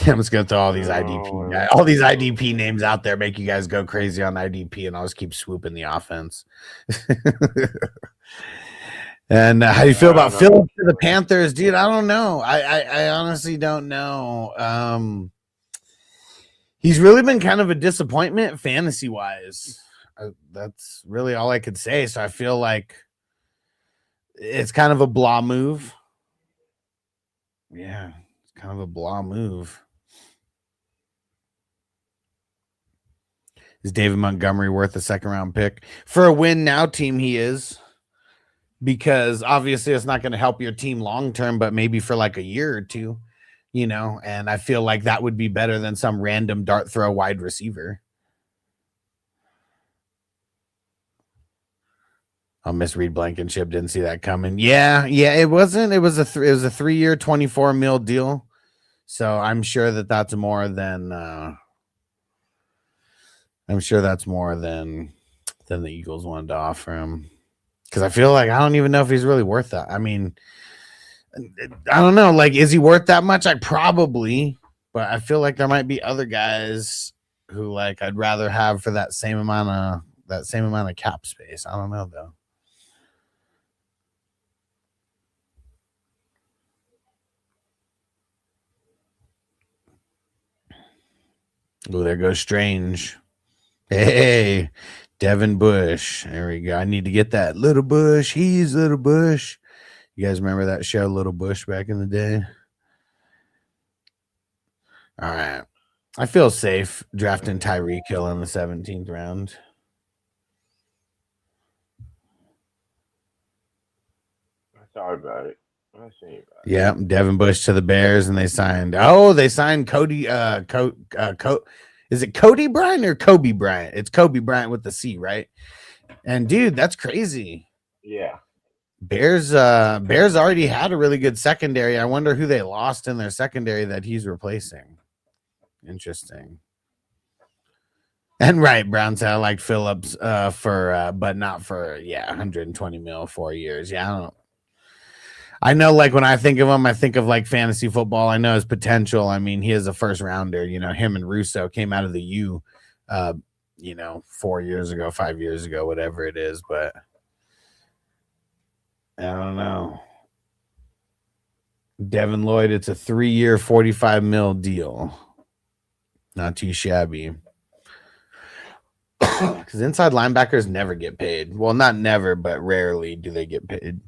Speaker 10: I'm just gonna throw all these IDP names out there, make you guys go crazy on IDP, and I'll just keep swooping the offense. And how do you feel about Phillips to the Panthers, dude? I don't know. I honestly don't know. He's really been kind of a disappointment fantasy wise. That's really all I could say. So I feel like it's kind of a blah move. Yeah, it's kind of a blah move. Is David Montgomery worth a second round pick? For a win now team, he is. Because obviously it's not going to help your team long term, but maybe for like a year or two, you know, and I feel like that would be better than some random dart throw wide receiver. I'll miss Reed Blankenship. Didn't see that coming. Yeah, it wasn't. It was a 3-year, $24 million deal. So I'm sure that's more than the Eagles wanted to offer him. Because I feel like I don't even know if he's really worth that. I mean, I don't know. Like, is he worth that much? Probably, but I feel like there might be other guys who like I'd rather have for that same amount of cap space. I don't know though. Oh, there goes Strange. Hey, Devin Bush. There we go. I need to get that Little Bush. He's Little Bush. You guys remember that show, Little Bush, back in the day? All right. I feel safe drafting Tyreek Hill in the 17th round.
Speaker 2: I thought about it. I see about it.
Speaker 10: Yeah, Devin Bush to the Bears, and they signed Cody. Is it Cody Bryant or Kobe Bryant? It's Kobe Bryant with the C, right? And dude, that's crazy.
Speaker 2: Yeah.
Speaker 10: Bears already had a really good secondary. I wonder who they lost in their secondary that he's replacing. Interesting. And right, Brown said I like Phillips but not for 120 mil 4 years. Yeah, I don't know. I know, like, when I think of him, I think of, like, fantasy football. I know his potential. I mean, he is a first-rounder. You know, him and Russo came out of the U, 4 years ago, 5 years ago, whatever it is. But I don't know. Devin Lloyd, it's a 3-year, $45 million deal. Not too shabby. Because inside linebackers never get paid. Well, not never, but rarely do they get paid.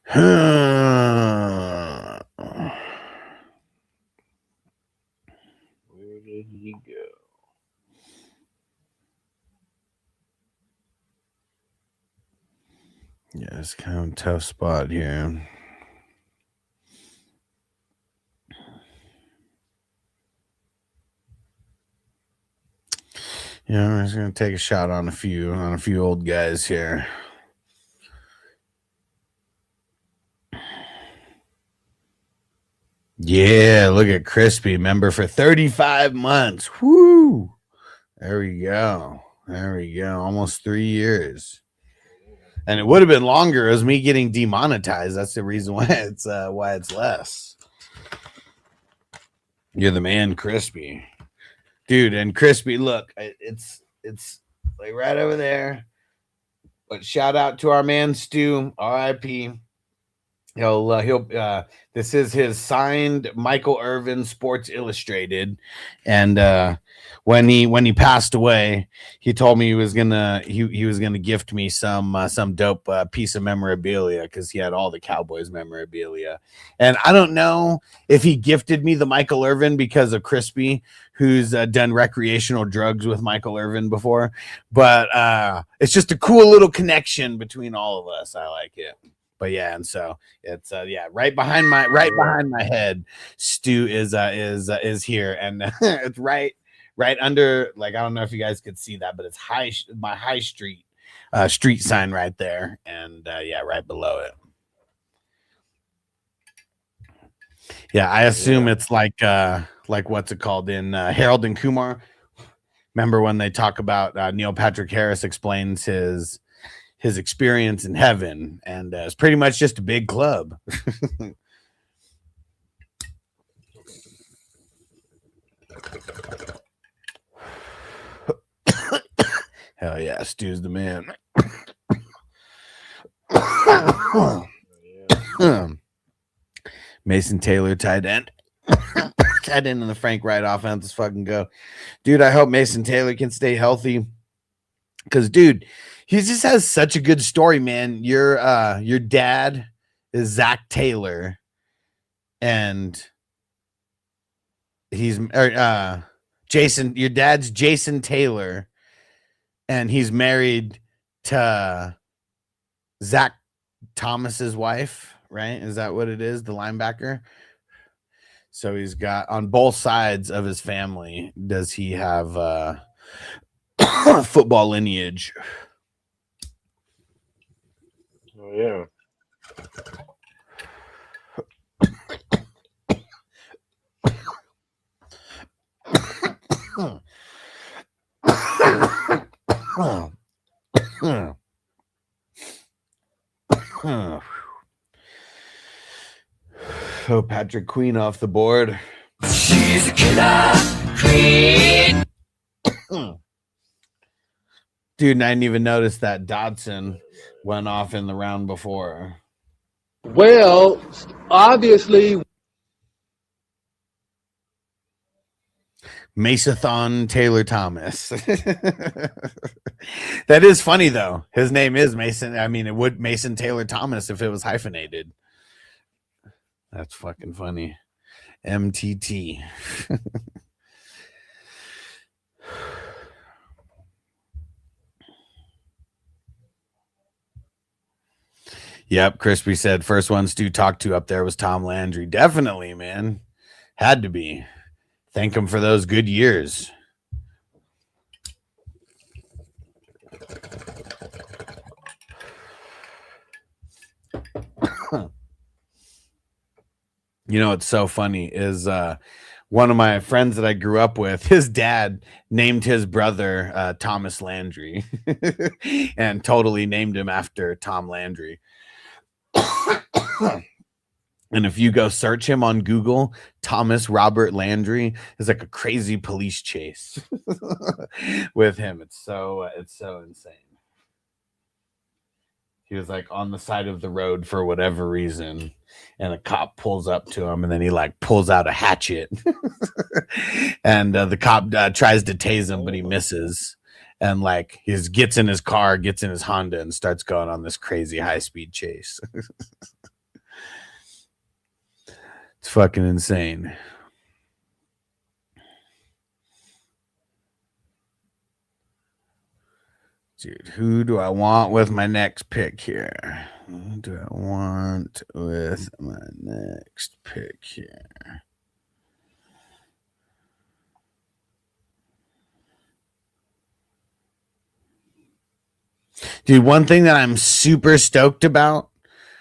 Speaker 2: Where did he go?
Speaker 10: Yeah, it's kind of a tough spot here. Yeah, I'm just gonna take a shot on a few old guys here. Yeah, look at Crispy, member for 35 months. Woo! There we go. Almost 3 years. And it would have been longer as me getting demonetized. That's the reason why it's less. You're the man, Crispy. Dude, and Crispy, look, it's like right over there. But shout out to our man Stu, R.I.P. This is his signed Michael Irvin Sports Illustrated, and when he passed away, he told me he was gonna gift me some dope piece of memorabilia because he had all the Cowboys memorabilia, and I don't know if he gifted me the Michael Irvin because of Crispy, who's done recreational drugs with Michael Irvin before, but it's just a cool little connection between all of us. I like it. But yeah, and so it's right behind my head. Stu is here, and it's right under, like, I don't know if you guys could see that, but it's my high street street sign right there, and right below it. Yeah, I assume it's like what's it called in Harold and Kumar. Remember when they talk about Neil Patrick Harris explains his experience in heaven, and it's pretty much just a big club. Hell yeah, Stu's the man. Mason Taylor, tight end. Tight end in the Frank Wright offense. Let's fucking go. Dude, I hope Mason Taylor can stay healthy. Because, dude, he just has such a good story, man. Your dad is Zach Taylor, and he's Jason. Your dad's Jason Taylor, and he's married to Zach Thomas's wife, right? Is that what it is? The linebacker. So he's got, on both sides of his family, does he have football lineage?
Speaker 2: Oh yeah.
Speaker 10: Oh, Patrick Queen off the board.
Speaker 3: She's a killer queen.
Speaker 10: Dude, and I didn't even notice that Dodson went off in the round before.
Speaker 12: Well, obviously.
Speaker 10: Masathon Taylor Thomas. That is funny, though. His name is Mason. I mean, it would Mason Taylor Thomas if it was hyphenated. That's fucking funny. MTT. Yep, Crispy said first one Stu talked to up there was Tom Landry. Definitely, man. Had to be. Thank him for those good years. You know what's so funny is one of my friends that I grew up with, his dad named his brother Thomas Landry and totally named him after Tom Landry. And if you go search him on Google, Thomas Robert Landry is like a crazy police chase with him. It's so insane. He was like on the side of the road for whatever reason, and a cop pulls up to him, and then he like pulls out a hatchet, and the cop tries to tase him, but he misses, and like he gets in his car, gets in his Honda, and starts going on this crazy high speed chase. It's fucking insane. Dude, who do I want with my next pick here? Who do I want with my next pick here? Dude, one thing that I'm super stoked about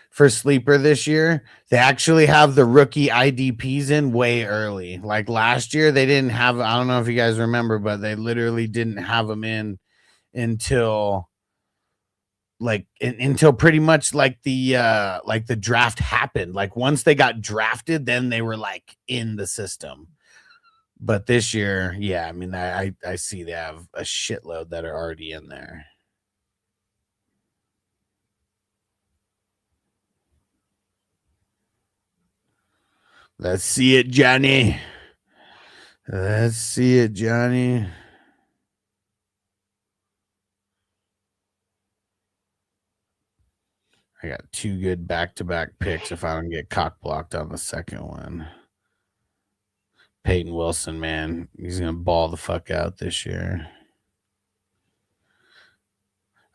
Speaker 10: for Sleeper this year, they actually have the rookie IDPs in way early. Like last year, they didn't have, I don't know if you guys remember, but they literally didn't have them in until until pretty much like the draft happened. Like once they got drafted, then they were like in the system. But this year, yeah, I mean, I see they have a shitload that are already in there. Let's see it, Johnny. Let's see it, Johnny. I got 2 good back-to-back picks if I don't get cock blocked on the second one. Peyton Wilson, man, he's going to ball the fuck out this year.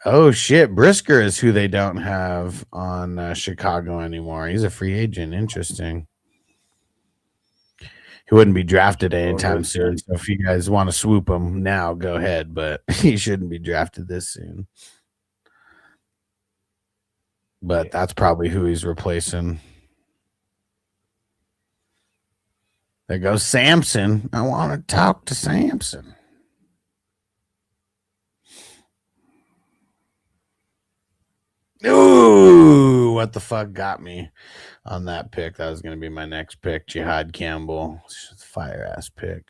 Speaker 10: Oh, shit. Brisker is who they don't have on Chicago anymore. He's a free agent. Interesting. He wouldn't be drafted anytime soon. So if you guys want to swoop him now, go ahead. But he shouldn't be drafted this soon. But that's probably who he's replacing. There goes Samson. I want to talk to Samson. Ooh, what the fuck got me on that pick? That was going to be my next pick, Jihad Campbell. Fire-ass pick.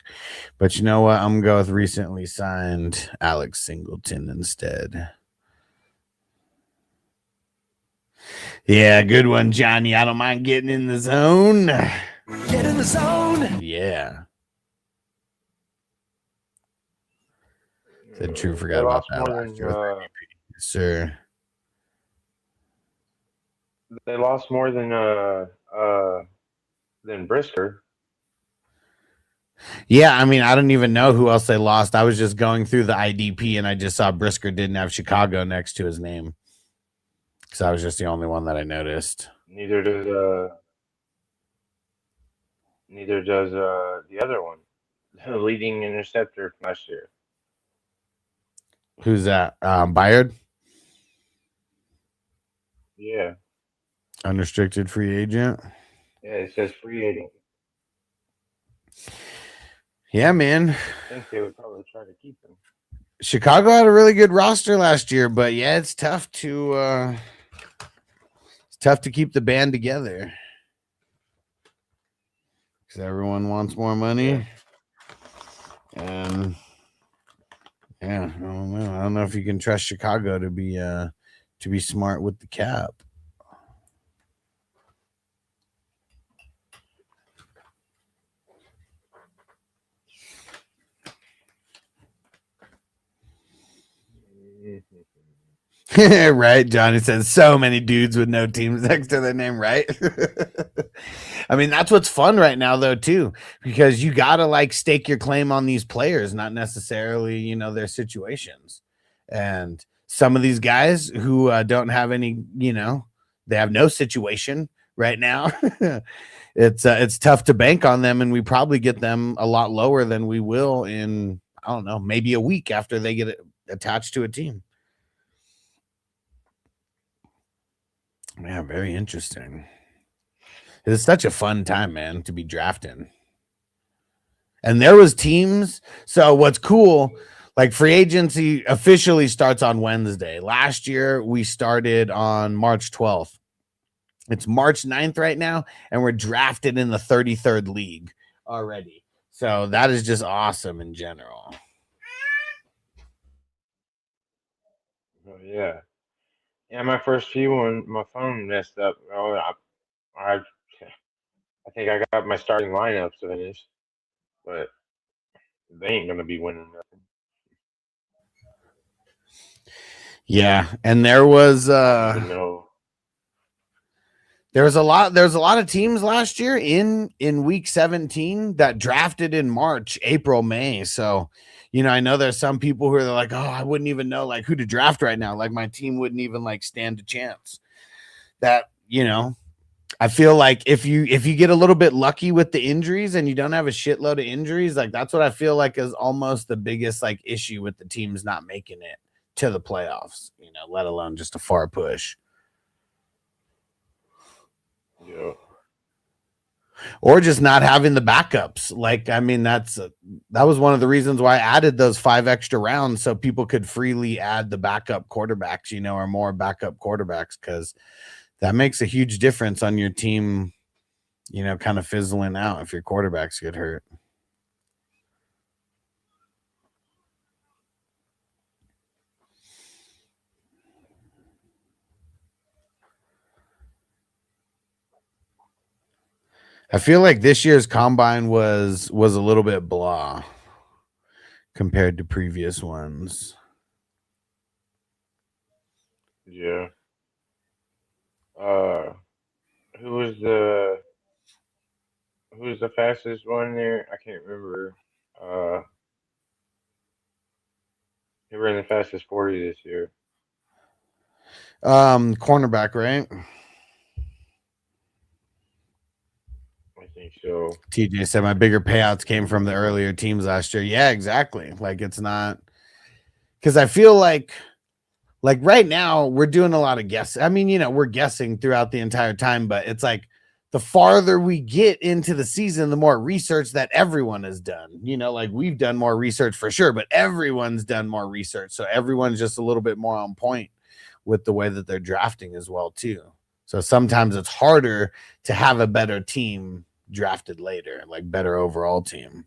Speaker 10: But you know what? I'm going to go with recently signed Alex Singleton instead. Yeah, good one, Johnny. I don't mind getting in the zone.
Speaker 3: Get in the zone.
Speaker 10: Yeah. Said true, forgot about that last year. Sir.
Speaker 2: They lost more than Brisker.
Speaker 10: Yeah, I mean, I don't even know who else they lost. I was just going through the IDP and I just saw Brisker didn't have Chicago next to his name. So I was just the only one that I noticed.
Speaker 2: Neither does the other one, the leading interceptor from last year.
Speaker 10: Who's that? Byard?
Speaker 2: Yeah.
Speaker 10: Unrestricted free agent.
Speaker 2: Yeah, it says free agent.
Speaker 10: Yeah, man.
Speaker 2: I think they would probably try to keep him.
Speaker 10: Chicago had a really good roster last year, but yeah, it's tough to keep the band together because everyone wants more money. And yeah, I don't know if you can trust Chicago to be smart with the cap. Right, Johnny says so many dudes with no teams next to their name, right? I mean, that's what's fun right now, though, too, because you gotta like stake your claim on these players, not necessarily, their situations. And some of these guys who don't have any, they have no situation right now. It's tough to bank on them, and we probably get them a lot lower than we will in, I don't know, maybe a week after they get attached to a team. Yeah, very interesting. It's such a fun time, man, to be drafting. And there was teams. So what's cool, like free agency officially starts on Wednesday. Last year, we started on March 12th. It's March 9th right now, and we're drafted in the 33rd league already. So that is just awesome in general.
Speaker 2: Oh, yeah. Yeah, my first few my phone messed up. Oh, I think I got my starting lineups finished, but they ain't gonna be winning nothing.
Speaker 10: Yeah, and there was a lot of teams last year in week 17 that drafted in March, April, May. So, I know there's some people who are like, oh, I wouldn't even know like who to draft right now. Like my team wouldn't even like stand a chance. That, I feel like if you get a little bit lucky with the injuries and you don't have a shitload of injuries, like that's what I feel like is almost the biggest like issue with the teams not making it to the playoffs, let alone just a far push.
Speaker 2: Yeah.
Speaker 10: Or just not having the backups. That was one of the reasons why I added those 5 extra rounds so people could freely add the backup quarterbacks, or more backup quarterbacks, because that makes a huge difference on your team, kind of fizzling out if your quarterbacks get hurt. I feel like this year's combine was a little bit blah compared to previous ones.
Speaker 2: Yeah. Who was the fastest one there? I can't remember. He ran the fastest 40 this year.
Speaker 10: Cornerback, right?
Speaker 2: I think so.
Speaker 10: TJ said my bigger payouts came from the earlier teams last year. Yeah, exactly. Like, it's not, because I feel like right now we're doing a lot of guessing. I mean, we're guessing throughout the entire time, but it's like the farther we get into the season, the more research that everyone has done. Like, we've done more research for sure, but everyone's done more research. So everyone's just a little bit more on point with the way that they're drafting as well, too. So sometimes it's harder to have a better team drafted later, like better overall team.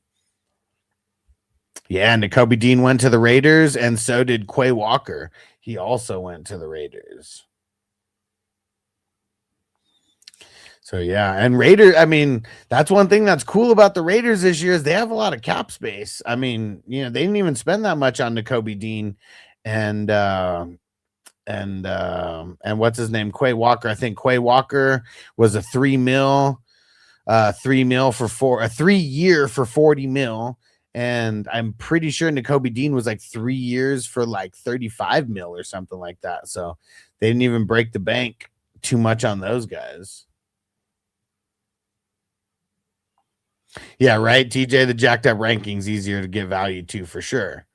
Speaker 10: Yeah, and Nakobe Dean went to the Raiders, and so did Quay Walker. He also went to the Raiders. So, yeah, and that's one thing that's cool about the Raiders this year is they have a lot of cap space. I mean, they didn't even spend that much on Nakobe Dean and what's his name? Quay Walker. I think Quay Walker was a $3 million for a 3-year for $40 million. And I'm pretty sure Nakobe Dean was like 3 years for like $35 million or something like that. So they didn't even break the bank too much on those guys. Yeah, right. TJ, the jacked up rankings easier to get value to for sure.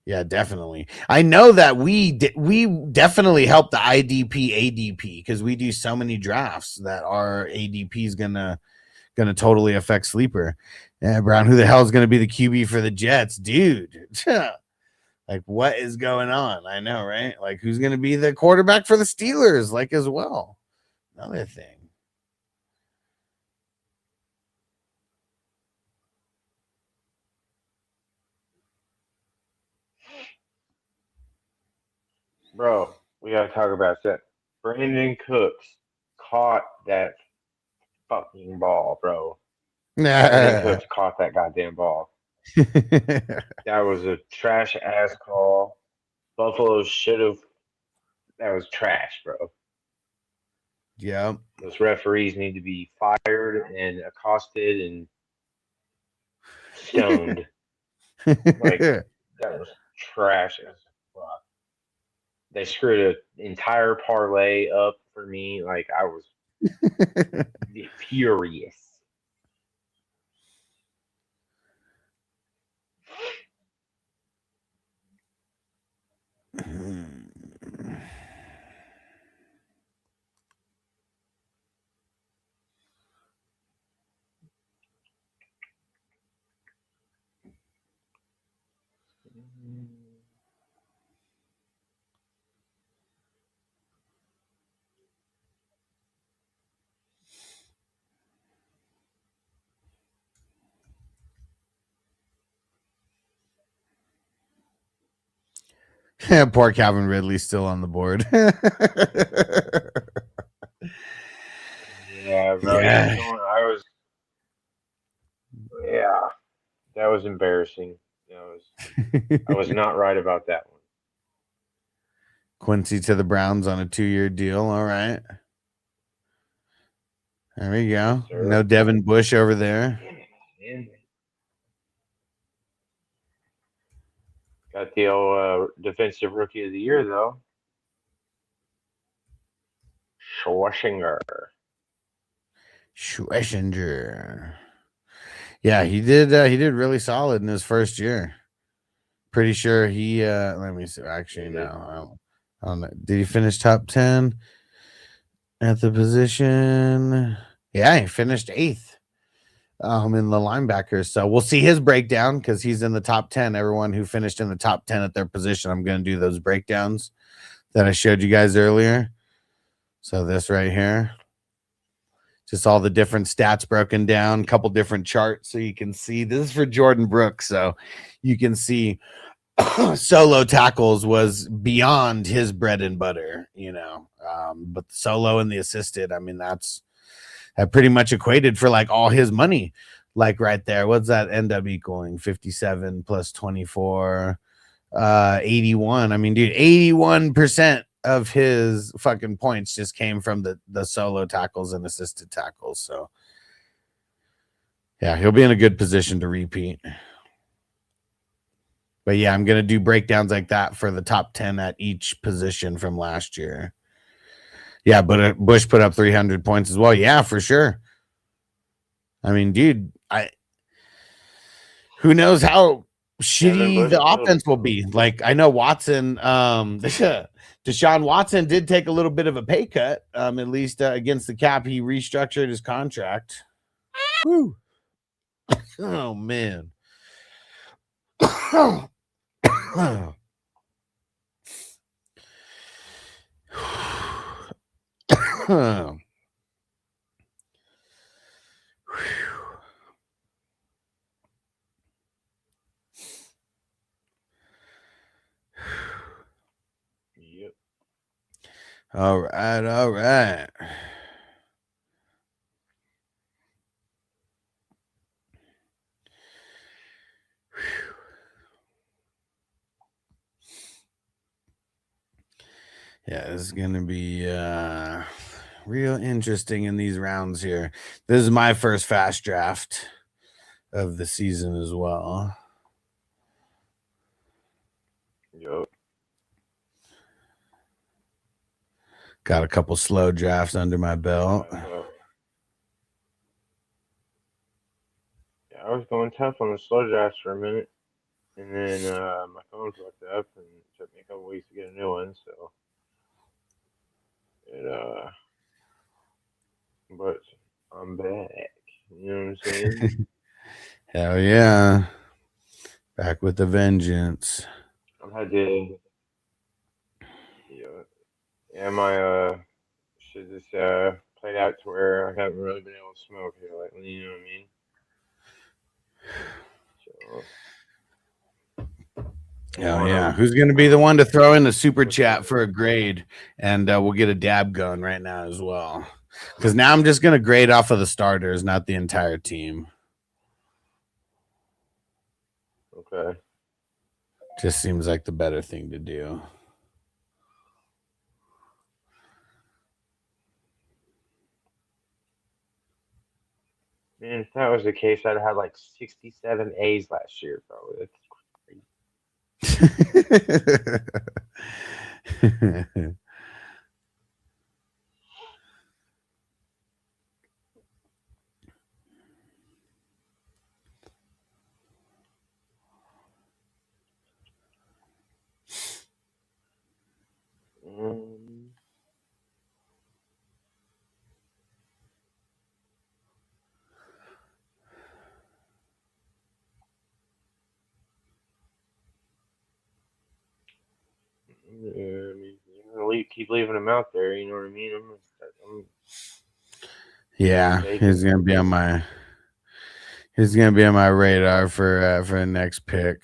Speaker 10: Yeah, definitely. I know that we definitely help the IDP ADP because we do so many drafts that our ADP is gonna totally affect sleeper. Yeah, Brown, who the hell is gonna be the QB for the Jets, dude? Like, what is going on? I know, right? Like, who's gonna be the quarterback for the Steelers? Like, as well. Another thing.
Speaker 2: Bro, we gotta talk about that. Brandon Cooks caught that fucking ball, bro. Brandon Cooks caught that goddamn ball. That was a trash ass call. Buffalo should have. That was trash, bro.
Speaker 10: Yeah.
Speaker 2: Those referees need to be fired and accosted and stoned. Like, that was trash as fuck. They screwed an entire parlay up for me. Like, I was furious.
Speaker 10: Yeah, poor Calvin Ridley still on the board.
Speaker 2: Yeah, bro.
Speaker 10: Yeah. That was embarrassing.
Speaker 2: I was not right about that one.
Speaker 10: Quincy to the Browns on a 2-year deal. All right. There we go.
Speaker 2: Sure.
Speaker 10: No Devin Bush over there.
Speaker 2: Man. Got the old defensive rookie of the year though. Schwarzinger. Yeah, he did really solid in his first year.
Speaker 10: Pretty sure he let me see. Actually, no. I don't know. Did he finish top 10 at the position? Yeah, he finished 8th. In the linebackers. So we'll see his breakdown because he's in the top 10. Everyone who finished in the top 10 at their position, I'm going to do those breakdowns that I showed you guys earlier. So this right here, just all the different stats broken down, a couple different charts so you can see. This is for Jordan Brooks, so you can see solo tackles was beyond his bread and butter, but the solo and the assisted, I mean, that pretty much equated for like all his money, like right there. What's that end up equaling? 57 plus 24, 81. I mean, dude, 81% of his fucking points just came from the solo tackles and assisted tackles. So yeah, he'll be in a good position to repeat. But yeah, I'm going to do breakdowns like that for the top 10 at each position from last year. Yeah, but Bush put up 300 points as well. Yeah, for sure. I mean, dude, who knows how shitty the offense will be. Like, I know Watson, Deshaun Watson did take a little bit of a pay cut, at least against the cap. He restructured his contract. Whew. Oh, man.
Speaker 2: Yep.
Speaker 10: All right. Yeah, this is going to be real interesting in these rounds here. This is my first fast draft of the season as well.
Speaker 2: Yep.
Speaker 10: Got a couple slow drafts under my belt.
Speaker 2: Yeah, I was going tough on the slow drafts for a minute, and then my phone fucked up, and it took me a couple weeks to get a new one. So but I'm back. You know what I'm saying?
Speaker 10: Hell yeah. Back with the vengeance.
Speaker 2: I did. Yeah, my shit just played out to where I haven't really been able to smoke here lately. You know what I mean? So.
Speaker 10: Oh yeah. Who's gonna be the one to throw in the super chat for a grade? And we'll get a dab going right now as well. Because now I'm just gonna grade off of the starters, not the entire team.
Speaker 2: Okay.
Speaker 10: Just seems like the better thing to do.
Speaker 2: Man, if that was the case, I'd have had like 67 A's last year, probably. That's crazy. Yeah, I mean, keep leaving him out there. You know what I mean?
Speaker 10: Yeah, he's gonna be on my radar for the next pick.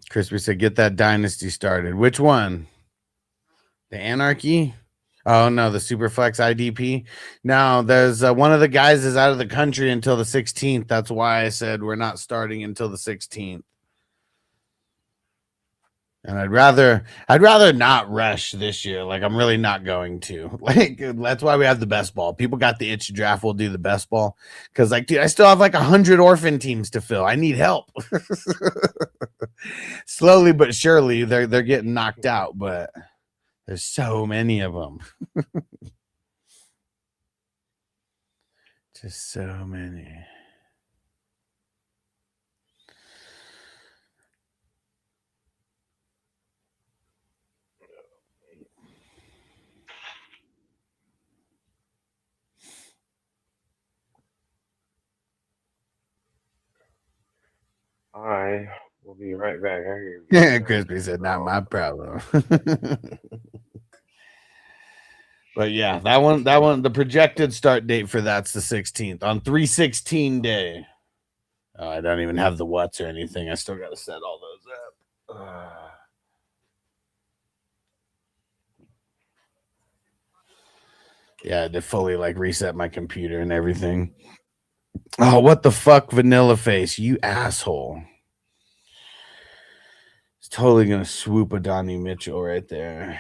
Speaker 10: Crispy said, "Get that dynasty started." Which one? The Anarchy? Oh no, the Superflex IDP. No, there's one of the guys is out of the country until the 16th. That's why I said we're not starting until the 16th. And I'd rather not rush this year. Like, I'm really not going to. Like, that's why we have the best ball. People got the itch to draft. We'll do the best ball. Because, like, dude, I still have like 100 orphan teams to fill. I need help. Slowly but surely, they're getting knocked out. But there's so many of them. Just so many.
Speaker 2: I will be right back. I hear you.
Speaker 10: Crispy said, "Not my problem." But yeah, that one, the projected start date for that's the 16th on 3/16 day. Oh, I don't even have the what's or anything. I still got to set all those up. Yeah, to fully like reset my computer and everything. Oh, what the fuck, Vanilla Face, you asshole! It's totally gonna swoop a Donnie Mitchell right there.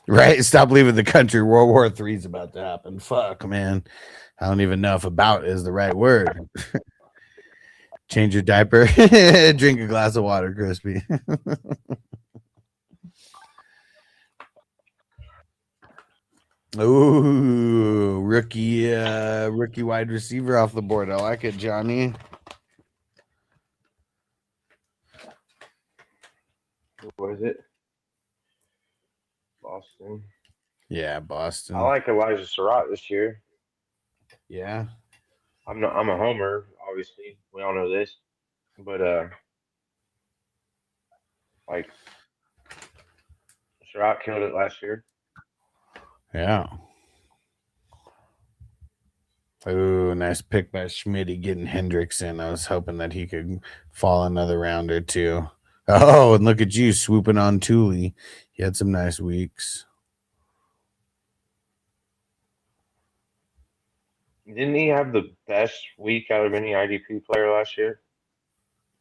Speaker 10: Right? Stop leaving the country. World War III is about to happen. Fuck, man. I don't even know if about is the right word. Change your diaper. Drink a glass of water, Crispy. Ooh, rookie wide receiver off the board. I like it, Johnny.
Speaker 2: What is it? Boston.
Speaker 10: Yeah, Boston.
Speaker 2: I like Elijah Surratt this year.
Speaker 10: Yeah.
Speaker 2: I'm a homer, obviously. We all know this. But like Surratt killed it last year.
Speaker 10: Yeah. Ooh, nice pick by Schmitty getting Hendrickson. I was hoping that he could fall another round or two. Oh, and look at you swooping on Thule. He had some nice weeks.
Speaker 2: Didn't he have the best week out of any IDP player last year?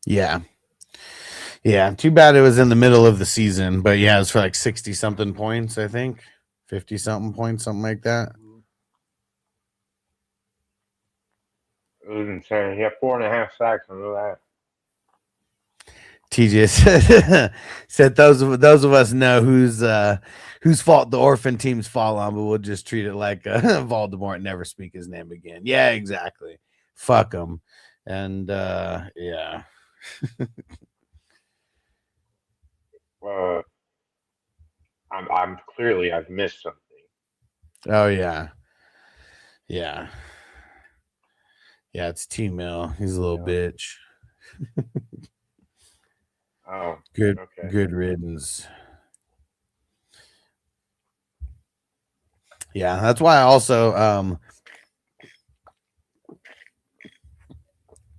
Speaker 10: Yeah. Yeah. Too bad it was in the middle of the season, but yeah, it was for like 60 something points, I think. 50 something points, something like that.
Speaker 2: It was insane. He had 4.5 sacks. I know that.
Speaker 10: TJ said those of us know whose fault the orphan teams fall on, but we'll just treat it like Voldemort and never speak his name again. Yeah, exactly. Fuck him. And yeah.
Speaker 2: I'm clearly I've missed something.
Speaker 10: Oh yeah. Yeah. Yeah, it's T-Mill. He's a little bitch.
Speaker 2: Oh,
Speaker 10: good.
Speaker 2: Okay.
Speaker 10: Good riddance. Yeah, that's why I also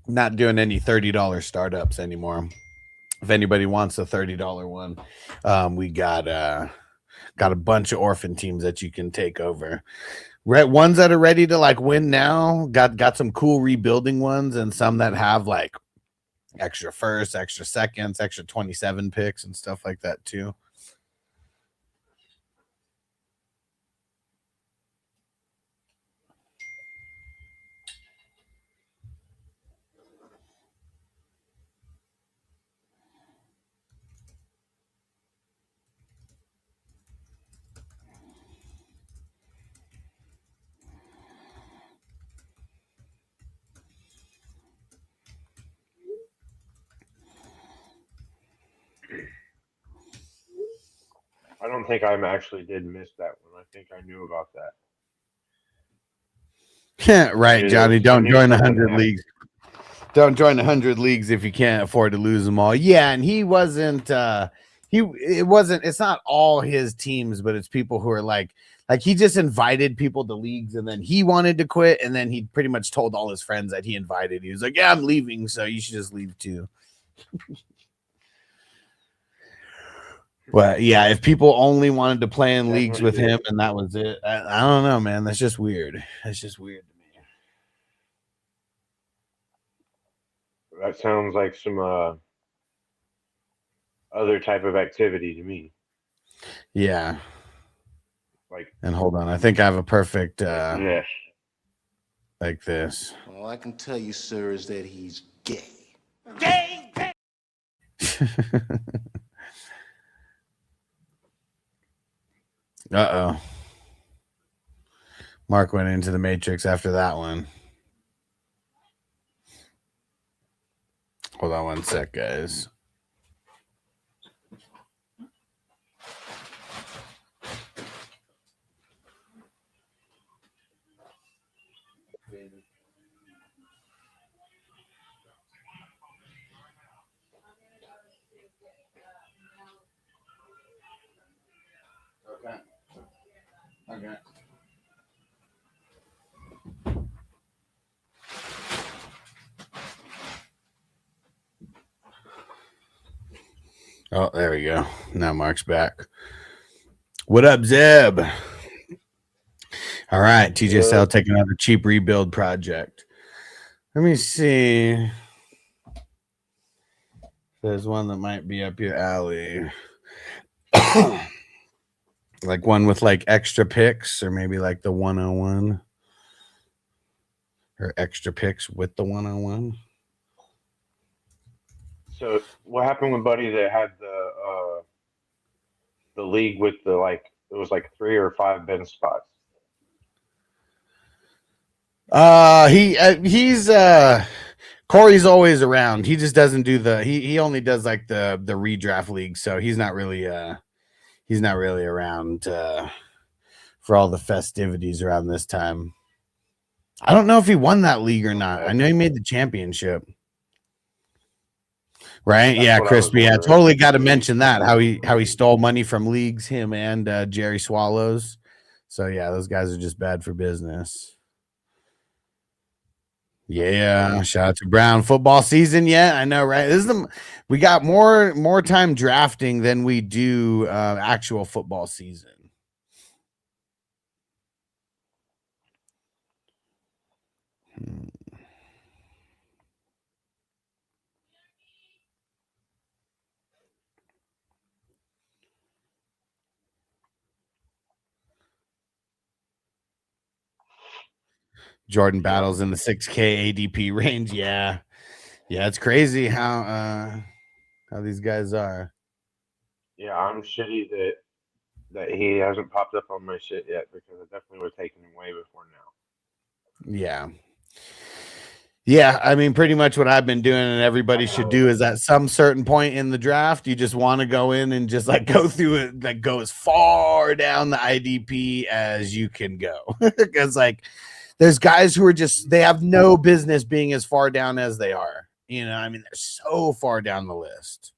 Speaker 10: not doing any $30 startups anymore. If anybody wants a $30 one, we got a bunch of orphan teams that you can take over. Ones that are ready to like win now. Got some cool rebuilding ones, and some that have like extra firsts, extra seconds, extra 27 picks and stuff like that too.
Speaker 2: I don't think I actually did miss that one. I think I knew about that.
Speaker 10: Right, Johnny. Don't join 100
Speaker 2: happened.
Speaker 10: leagues. Don't join 100 leagues if you can't afford to lose them all. Yeah, and he wasn't. It's not all his teams, but it's people who are like he just invited people to leagues, and then he wanted to quit, and then he pretty much told all his friends that he invited. He was like, "Yeah, I'm leaving, so you should just leave too." But yeah, if people only wanted to play in leagues with him and that was it, I don't know, man. That's just weird. That's just weird to me.
Speaker 2: That sounds like some other type of activity to me.
Speaker 10: Yeah.
Speaker 2: Like,
Speaker 10: and hold on, I think I have a perfect
Speaker 2: yeah,
Speaker 10: like this.
Speaker 13: All I can tell you, sir, is that he's gay.
Speaker 3: Gay, gay.
Speaker 10: Uh-oh. Mark went into the Matrix after that one. Hold on one sec, guys. Okay. Oh, there we go. Now Mark's back. What up, Zeb? All right, TJ Sell taking another cheap rebuild project. Let me see. There's one that might be up your alley. Like one with like extra picks, or maybe like the 101. Or extra picks with the 101.
Speaker 2: So what happened with Buddy that had the league with the it was like 3 or 5 Ben spots?
Speaker 10: He's Corey's always around. He just doesn't do he only does like the redraft league, so he's not really around for all the festivities around this time. I don't know if he won that league or not. I know he made the championship. Right?
Speaker 2: That's
Speaker 10: yeah,
Speaker 2: what
Speaker 10: Crispy. Yeah, totally got to mention that. How he stole money from leagues, him and Jerry Swallows. So yeah, those guys are just bad for business. Yeah, shout out to Brown. Football season yet? I know, right? We got more time drafting than we do actual football season. Jordan battles in the 6K ADP range. Yeah, it's crazy how these guys are.
Speaker 2: Yeah, I'm shitty that he hasn't popped up on my shit yet, because I definitely would have taken him way before now.
Speaker 10: Yeah, I mean, pretty much what I've been doing, and everybody should do, is at some certain point in the draft, you just want to go in and just like go through it, like go as far down the IDP as you can go, because like there's guys who are they have no business being as far down as they are. You know, I mean, they're so far down the list.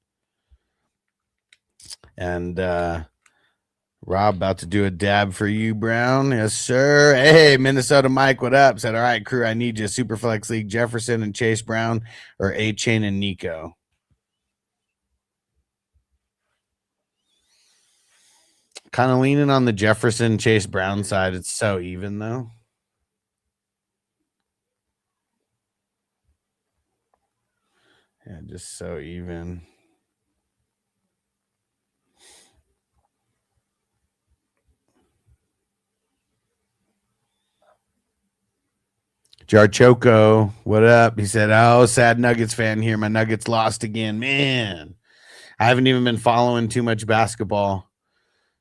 Speaker 10: And Rob about to do a dab for you, Brown. Yes, sir. Hey, Minnesota Mike, what up? Said, all right, crew, I need you. Superflex League, Jefferson and Chase Brown, or A-Chain and Nico. Kind of leaning on the Jefferson Chase Brown side. It's so even, though. Yeah, just so even. Jarchoco, what up? He said, oh, sad Nuggets fan here. My Nuggets lost again. Man, I haven't even been following too much basketball.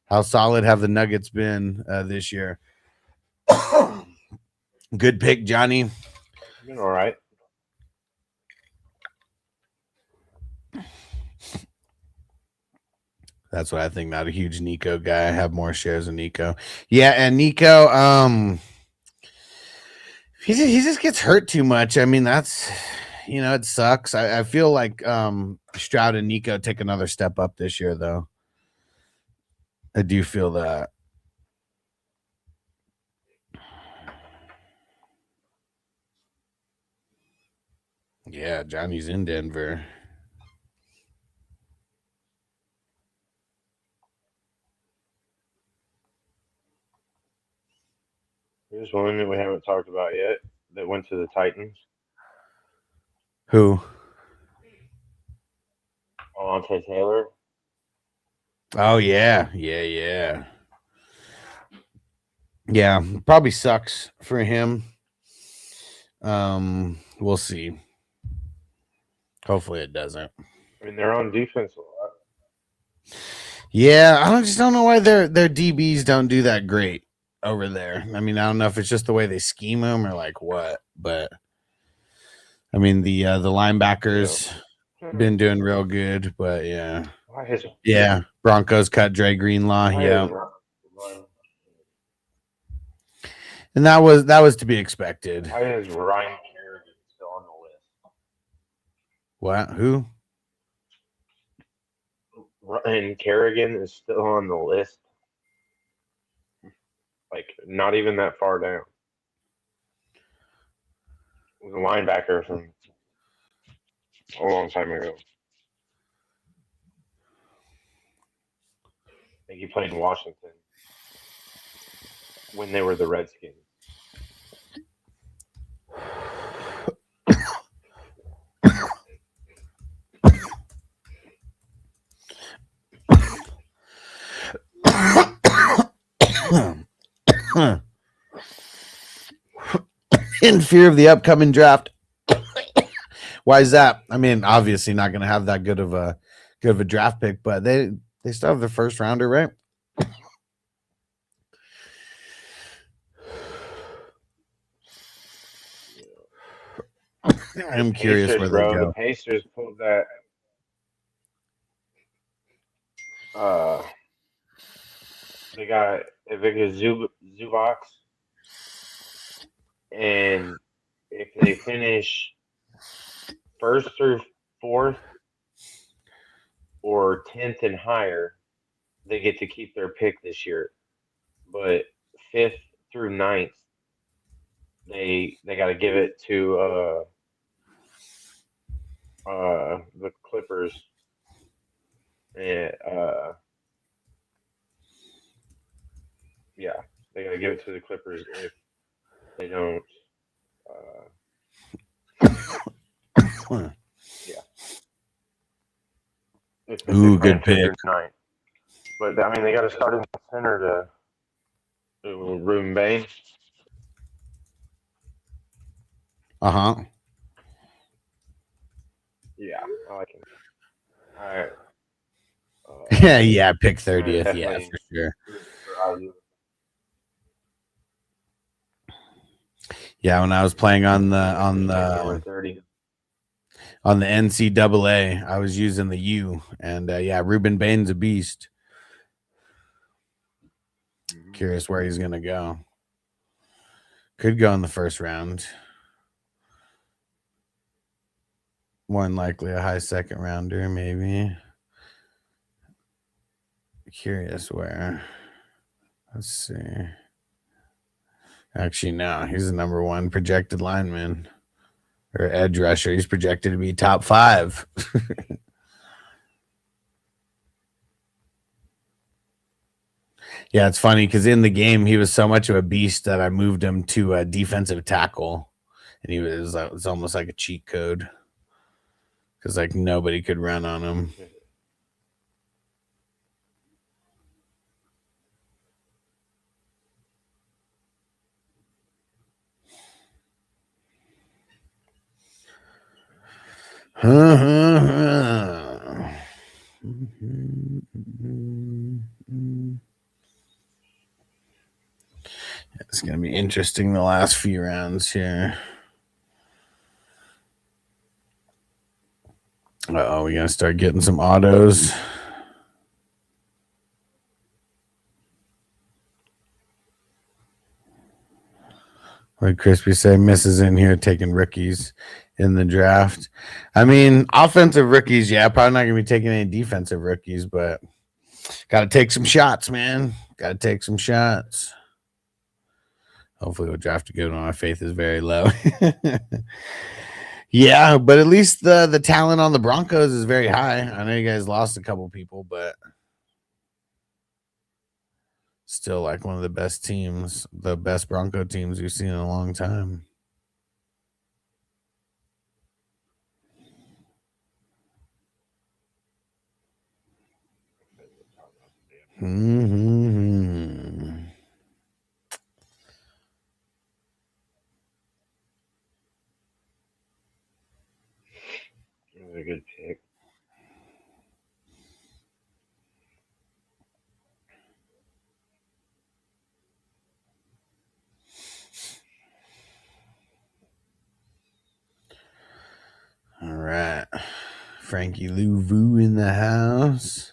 Speaker 10: How solid have the Nuggets been this year? Good pick, Johnny.
Speaker 2: Been all right.
Speaker 10: That's what I think. Not a huge Nico guy. I have more shares of Nico. Yeah, and Nico, he just gets hurt too much. I mean, that's, it sucks. I feel like Stroud and Nico take another step up this year, though. I do feel that. Yeah, Johnny's in Denver.
Speaker 2: There's one that we haven't talked about yet that went to the Titans.
Speaker 10: Who?
Speaker 2: Alontae Taylor.
Speaker 10: Oh, yeah. Yeah, probably sucks for him. We'll see. Hopefully it doesn't.
Speaker 2: I mean, they're on defense a lot.
Speaker 10: Yeah, I just don't know why their DBs don't do that great. over there. I mean, I don't know if it's just the way they scheme them or like what, but I mean the linebackers been doing real good, but yeah. Yeah, Broncos cut Dre Greenlaw, yeah. And that was to be expected.
Speaker 2: Why is Ryan Kerrigan still on the list?
Speaker 10: What? Who?
Speaker 2: Ryan Kerrigan is still on the list. Like, not even that far down. He was a linebacker from a long time ago. I think he played in Washington when they were the Redskins.
Speaker 10: In fear of the upcoming draft. Why is that? I mean, obviously not going to have that good of a draft pick, but they still have their first rounder, right? I'm curious
Speaker 2: Pacers,
Speaker 10: where they
Speaker 2: bro.
Speaker 10: go.
Speaker 2: The Pacers pulled that. They got Ivica Zubac, and if they finish first through fourth or 10th and higher, they get to keep their pick this year. But 5th through 9th, they got to give it to the Clippers. And yeah, they got to give it to the Clippers if they don't. Yeah.
Speaker 10: Ooh, good pick.
Speaker 2: But I mean, they got to start in the center to Ruben Bain.
Speaker 10: Uh-huh.
Speaker 2: Yeah, I like him. All right.
Speaker 10: Yeah, pick 30th. Yeah, for sure. Yeah, when I was playing on the NCAA, I was using the U, and yeah, Ruben Bain's a beast. Curious where he's gonna go. Could go in the first round. More than likely a high second rounder, maybe. Curious where. Let's see. Actually, no, he's the number one projected lineman or edge rusher. He's projected to be top 5. Yeah, it's funny because in the game he was so much of a beast that I moved him to a defensive tackle, and it was almost like a cheat code because like nobody could run on him. It's going to be interesting the last few rounds here. Uh-oh, we're going to start getting some autos. What did Crispy say? Misses in here taking rookies in the draft. I mean, offensive rookies, yeah, probably not going to be taking any defensive rookies, but got to take some shots, man. Got to take some shots. Hopefully we'll draft a good one. My faith is very low. Yeah, but at least the talent on the Broncos is very high. I know you guys lost a couple people, but still like one of the best teams, the best Bronco teams we've seen in a long time. Mm-hmm.
Speaker 2: That was a good pick.
Speaker 10: Frankie Louvu in the house.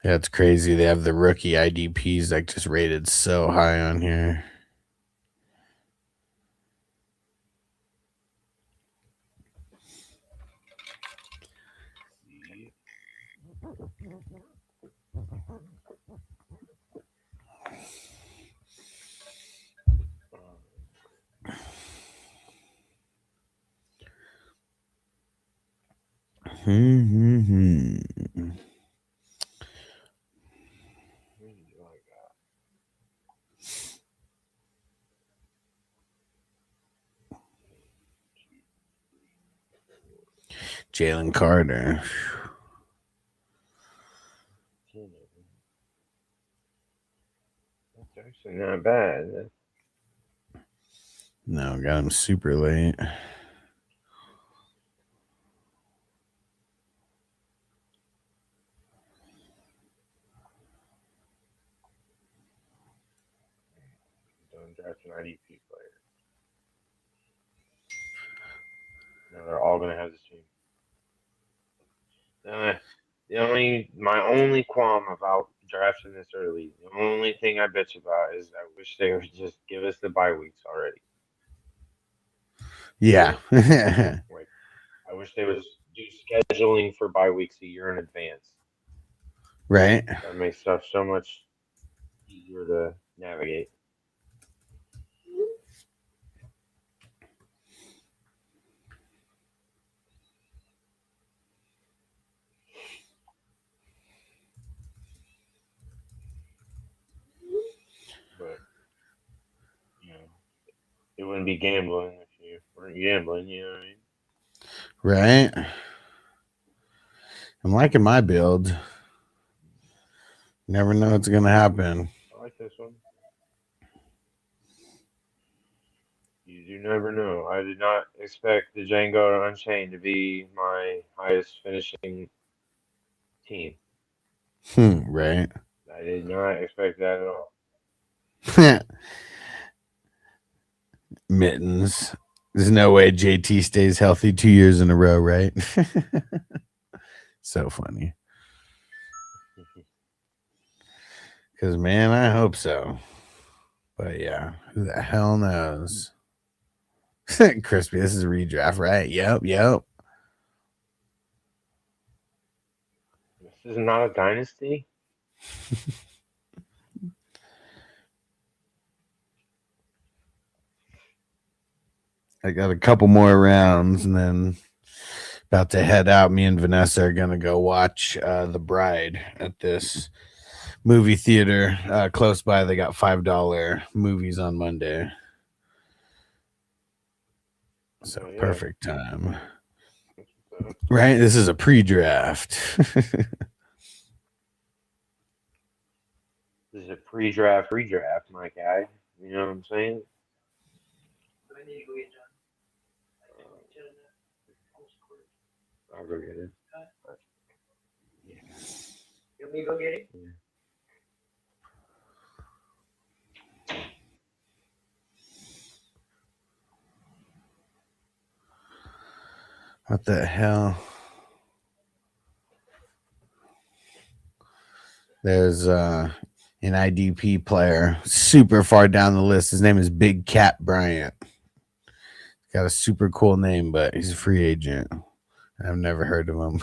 Speaker 10: Yeah, it's crazy. They have the rookie IDPs like just rated so high on here. Jalen Carter.
Speaker 2: That's actually not bad.
Speaker 10: No, got him super late.
Speaker 2: Don't draft an IDP player. No, they're all gonna have the same. My only qualm about drafting this early, the only thing I bitch about is I wish they would just give us the bye weeks already.
Speaker 10: Yeah.
Speaker 2: Like, I wish they would do scheduling for bye weeks a year in advance.
Speaker 10: Right.
Speaker 2: That makes stuff so much easier to navigate. But it wouldn't be gambling if you weren't gambling, you know what I mean?
Speaker 10: Right. I'm liking my build. Never know what's gonna happen.
Speaker 2: I like this one. You do never know. I did not expect the Django Unchained to be my highest finishing team.
Speaker 10: Right.
Speaker 2: I did not expect that at all.
Speaker 10: Mittens. There's no way JT stays healthy 2 years in a row, right? So funny. Because, man, I hope so. But, yeah, who the hell knows? Crispy, this is a redraft, right? Yep.
Speaker 2: This is not a dynasty?
Speaker 10: I got a couple more rounds and then about to head out. Me and Vanessa are going to go watch The Bride at this movie theater close by. They got $5 movies on Monday. So perfect time. Right? This is a pre-draft.
Speaker 2: This is a pre-draft redraft, my guy. You know what I'm saying?
Speaker 8: I need to go get John.
Speaker 2: I'll go get it.
Speaker 8: You want me to go get it?
Speaker 2: Yeah.
Speaker 10: What the hell? There's an IDP player super far down the list. His name is Big Cat Bryant. Got a super cool name, but he's a free agent. I've never heard of him.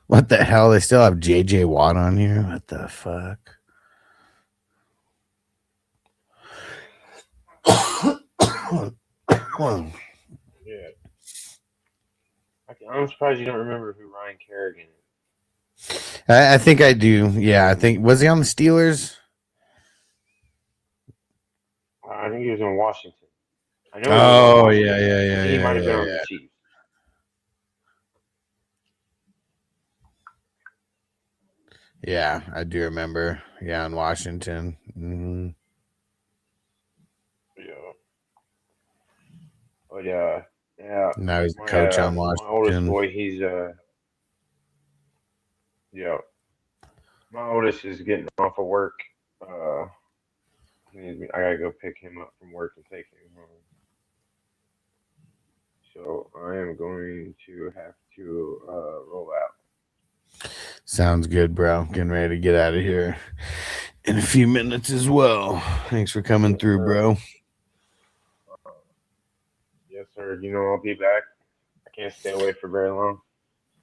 Speaker 10: What the hell? They still have JJ Watt on here? What the fuck?
Speaker 2: Yeah. I'm surprised you don't remember who Ryan Kerrigan is.
Speaker 10: I think I do. Yeah, I think. Was he on the Steelers?
Speaker 2: I think he was in Washington. I know.
Speaker 10: Oh,
Speaker 2: he was in
Speaker 10: yeah.
Speaker 2: Washington. He might have been on the Chiefs.
Speaker 10: Yeah, I do remember. Yeah, in Washington. Mm-hmm.
Speaker 2: Yeah. But yeah.
Speaker 10: Now he's the coach on
Speaker 2: My oldest
Speaker 10: Washington.
Speaker 2: boy, he's yeah. My oldest is getting off of work. Uh, I gotta go pick him up from work and take him home. So I am going to have to roll out.
Speaker 10: Sounds good, bro. Getting ready to get out of here in a few minutes as well. Thanks for coming through, bro.
Speaker 2: Yes, sir. You know I'll be back. I can't stay away for very long.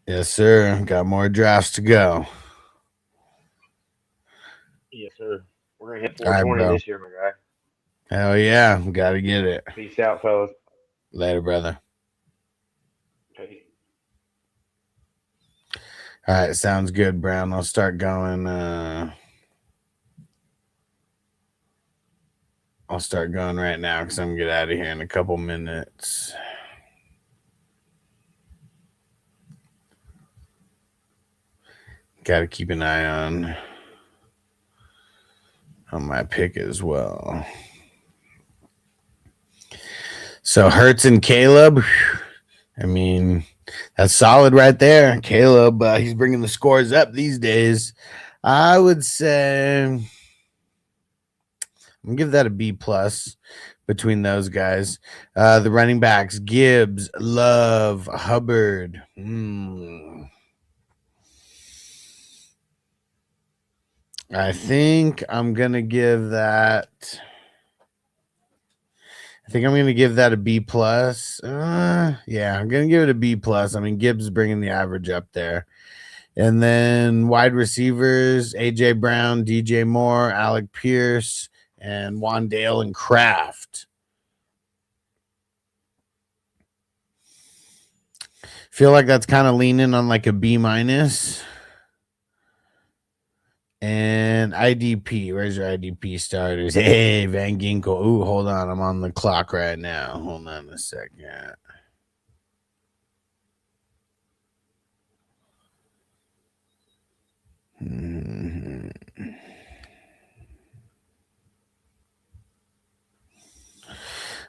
Speaker 10: Yes, sir. Got more drafts to go.
Speaker 2: Yes, sir. We're gonna hit
Speaker 10: All right,
Speaker 2: 420
Speaker 10: bro.
Speaker 2: this year, my guy.
Speaker 10: Hell yeah. Got to get it.
Speaker 2: Peace out, fellas.
Speaker 10: Later, brother.
Speaker 2: Peace.
Speaker 10: All right. Sounds good, Brown. I'll start going. I'll start going right now because I'm going to get out of here in a couple minutes. Got to keep an eye on my pick as well. So Hurts and Caleb, I mean, that's solid right there. Caleb, he's bringing the scores up these days. I would say I'm gonna give that a B plus between those guys. The running backs: Gibbs, Love, Hubbard. I think I'm gonna give that. I think I'm going to give that a B plus. Yeah, I'm going to give it a B plus. I mean, Gibbs is bringing the average up there. And then wide receivers, A.J. Brown, D.J. Moore, Alec Pierce, and Wandale and Kraft. Feel like that's kind of leaning on like a B minus. And IDP, where's your IDP starters? Hey, Van Ginkel. Ooh, hold on. I'm on the clock right now. Hold on a second.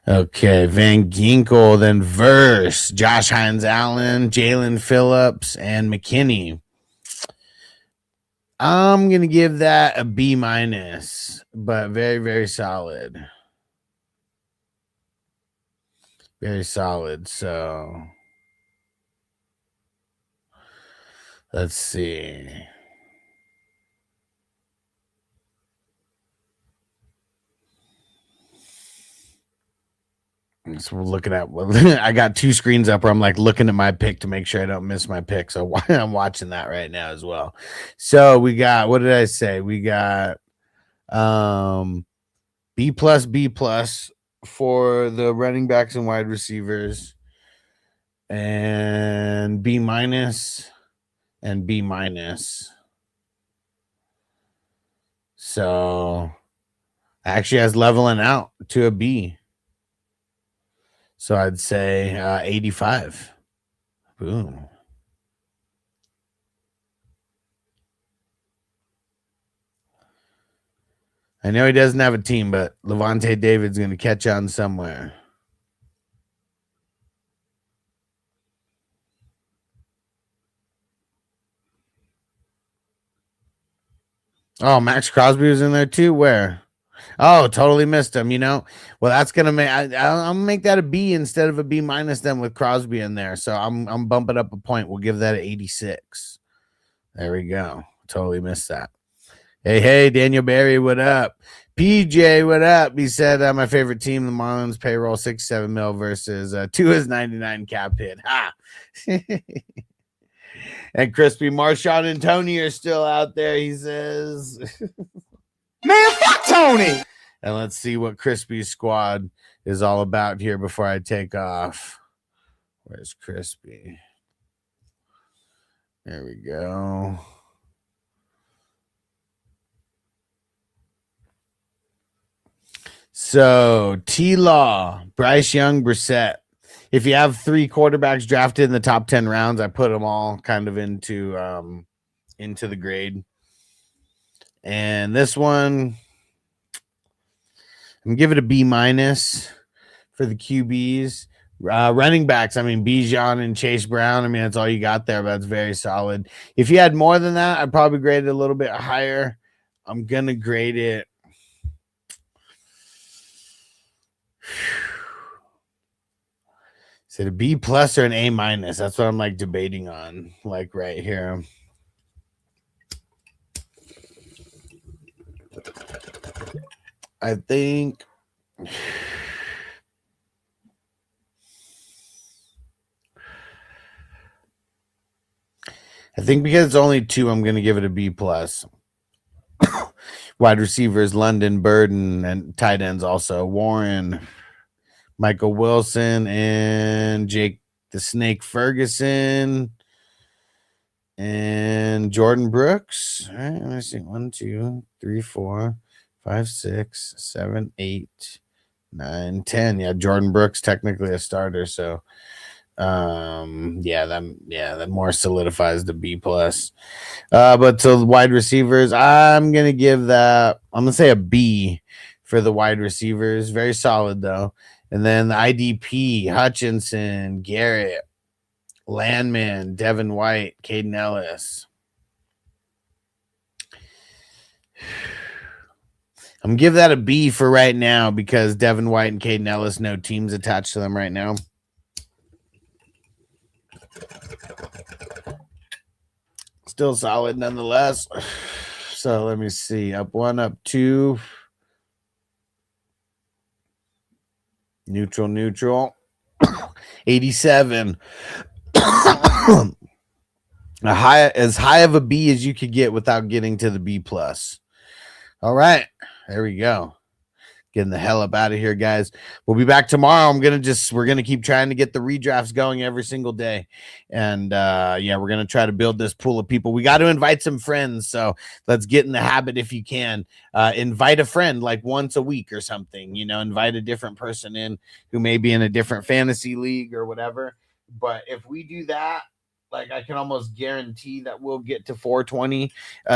Speaker 10: Okay, Van Ginkel, then Verse, Josh Hines Allen, Jalen Phillips, and McKinney. I'm going to give that a B minus, but very, very solid. Very solid. So let's see. So we're looking at, I got two screens up where I'm like looking at my pick to make sure I don't miss my pick. So I'm watching that right now as well. So we got, what did I say? We got B plus for the running backs and wide receivers, and B minus and B minus. So actually has leveling out to a B. So I'd say 85. Boom. I know he doesn't have a team, but Levante David's going to catch on somewhere. Oh, Max Crosby was in there too? Where? Oh, totally missed him, you know. Well, that's gonna make I'll make that a B instead of a B minus then with Crosby in there. So I'm bumping up a point. We'll give that an 86. There we go. Totally missed that. Hey, Daniel Barry, what up? PJ, what up? He said my favorite team, the Marlins, payroll 67 mil versus 2 is 99 cap hit. Ha. And Crispy Marshawn and Tony are still out there, he says.
Speaker 3: Man, fuck Tony.
Speaker 10: And let's see what Crispy's squad is all about here before I take off. Where's Crispy? There we go. So T-Law, Bryce Young, Brissett. If you have 3 quarterbacks drafted in the top 10 rounds, I put them all kind of into the grade. And this one, I'm gonna give it a B- for the QBs. Running backs, I mean, Bijan and Chase Brown. I mean, that's all you got there, but that's very solid. If you had more than that, I'd probably grade it a little bit higher. I'm gonna grade it. Is it a B+ or an A-? That's what I'm like debating on, like right here. I think because it's only 2, I'm going to give it a B+. Wide receivers, London, Burden, and tight ends also. Warren, Michael Wilson, and Jake the Snake Ferguson, and Jordan Brooks. All right, let me see. 1, 2, 3, 4, 5, 6, 7, 8, 9, 10. Yeah, Jordan Brooks technically a starter, so that more solidifies the B+. But to wide receivers, I'm gonna say a B for the wide receivers. Very solid though. And then the IDP, Hutchinson, Garrett, Landman, Devin White, Caden Ellis. I'm gonna give that a B for right now because Devin White and Caden Ellis, no teams attached to them right now. Still solid nonetheless. So let me see. Up 1, up 2. Neutral. 87. As high of a B as you could get without getting to the B+. All right. There we go. Getting the hell up out of here, guys. We'll be back tomorrow. We're gonna keep trying to get the redrafts going every single day. And we're gonna try to build this pool of people. We got to invite some friends, so let's get in the habit if you can. Invite a friend like once a week or something, invite a different person in who may be in a different fantasy league or whatever. But if we do that, like I can almost guarantee that we'll get to 420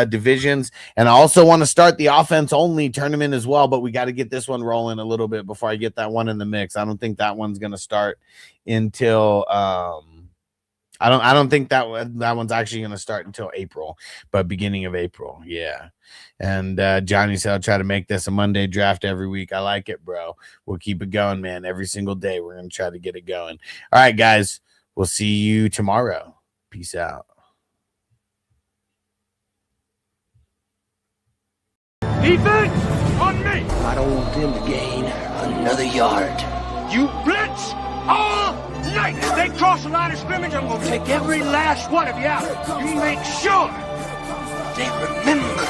Speaker 10: divisions. And I also want to start the offense only tournament as well, but we got to get this one rolling a little bit before I get that one in the mix. I don't think that one's going to start until I don't think that one's actually going to start until April, but beginning of April. Yeah. And Johnny said, I'll try to make this a Monday draft every week. I like it, bro. We'll keep it going, man. Every single day we're going to try to get it going. All right, guys, we'll see you tomorrow. Peace out.
Speaker 3: Defense on me. I don't want them to gain another yard. You blitz all night. If they cross the line of scrimmage, I'm going to take every last one of you out. You make sure they remember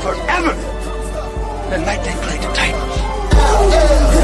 Speaker 3: forever the night they played the Titans.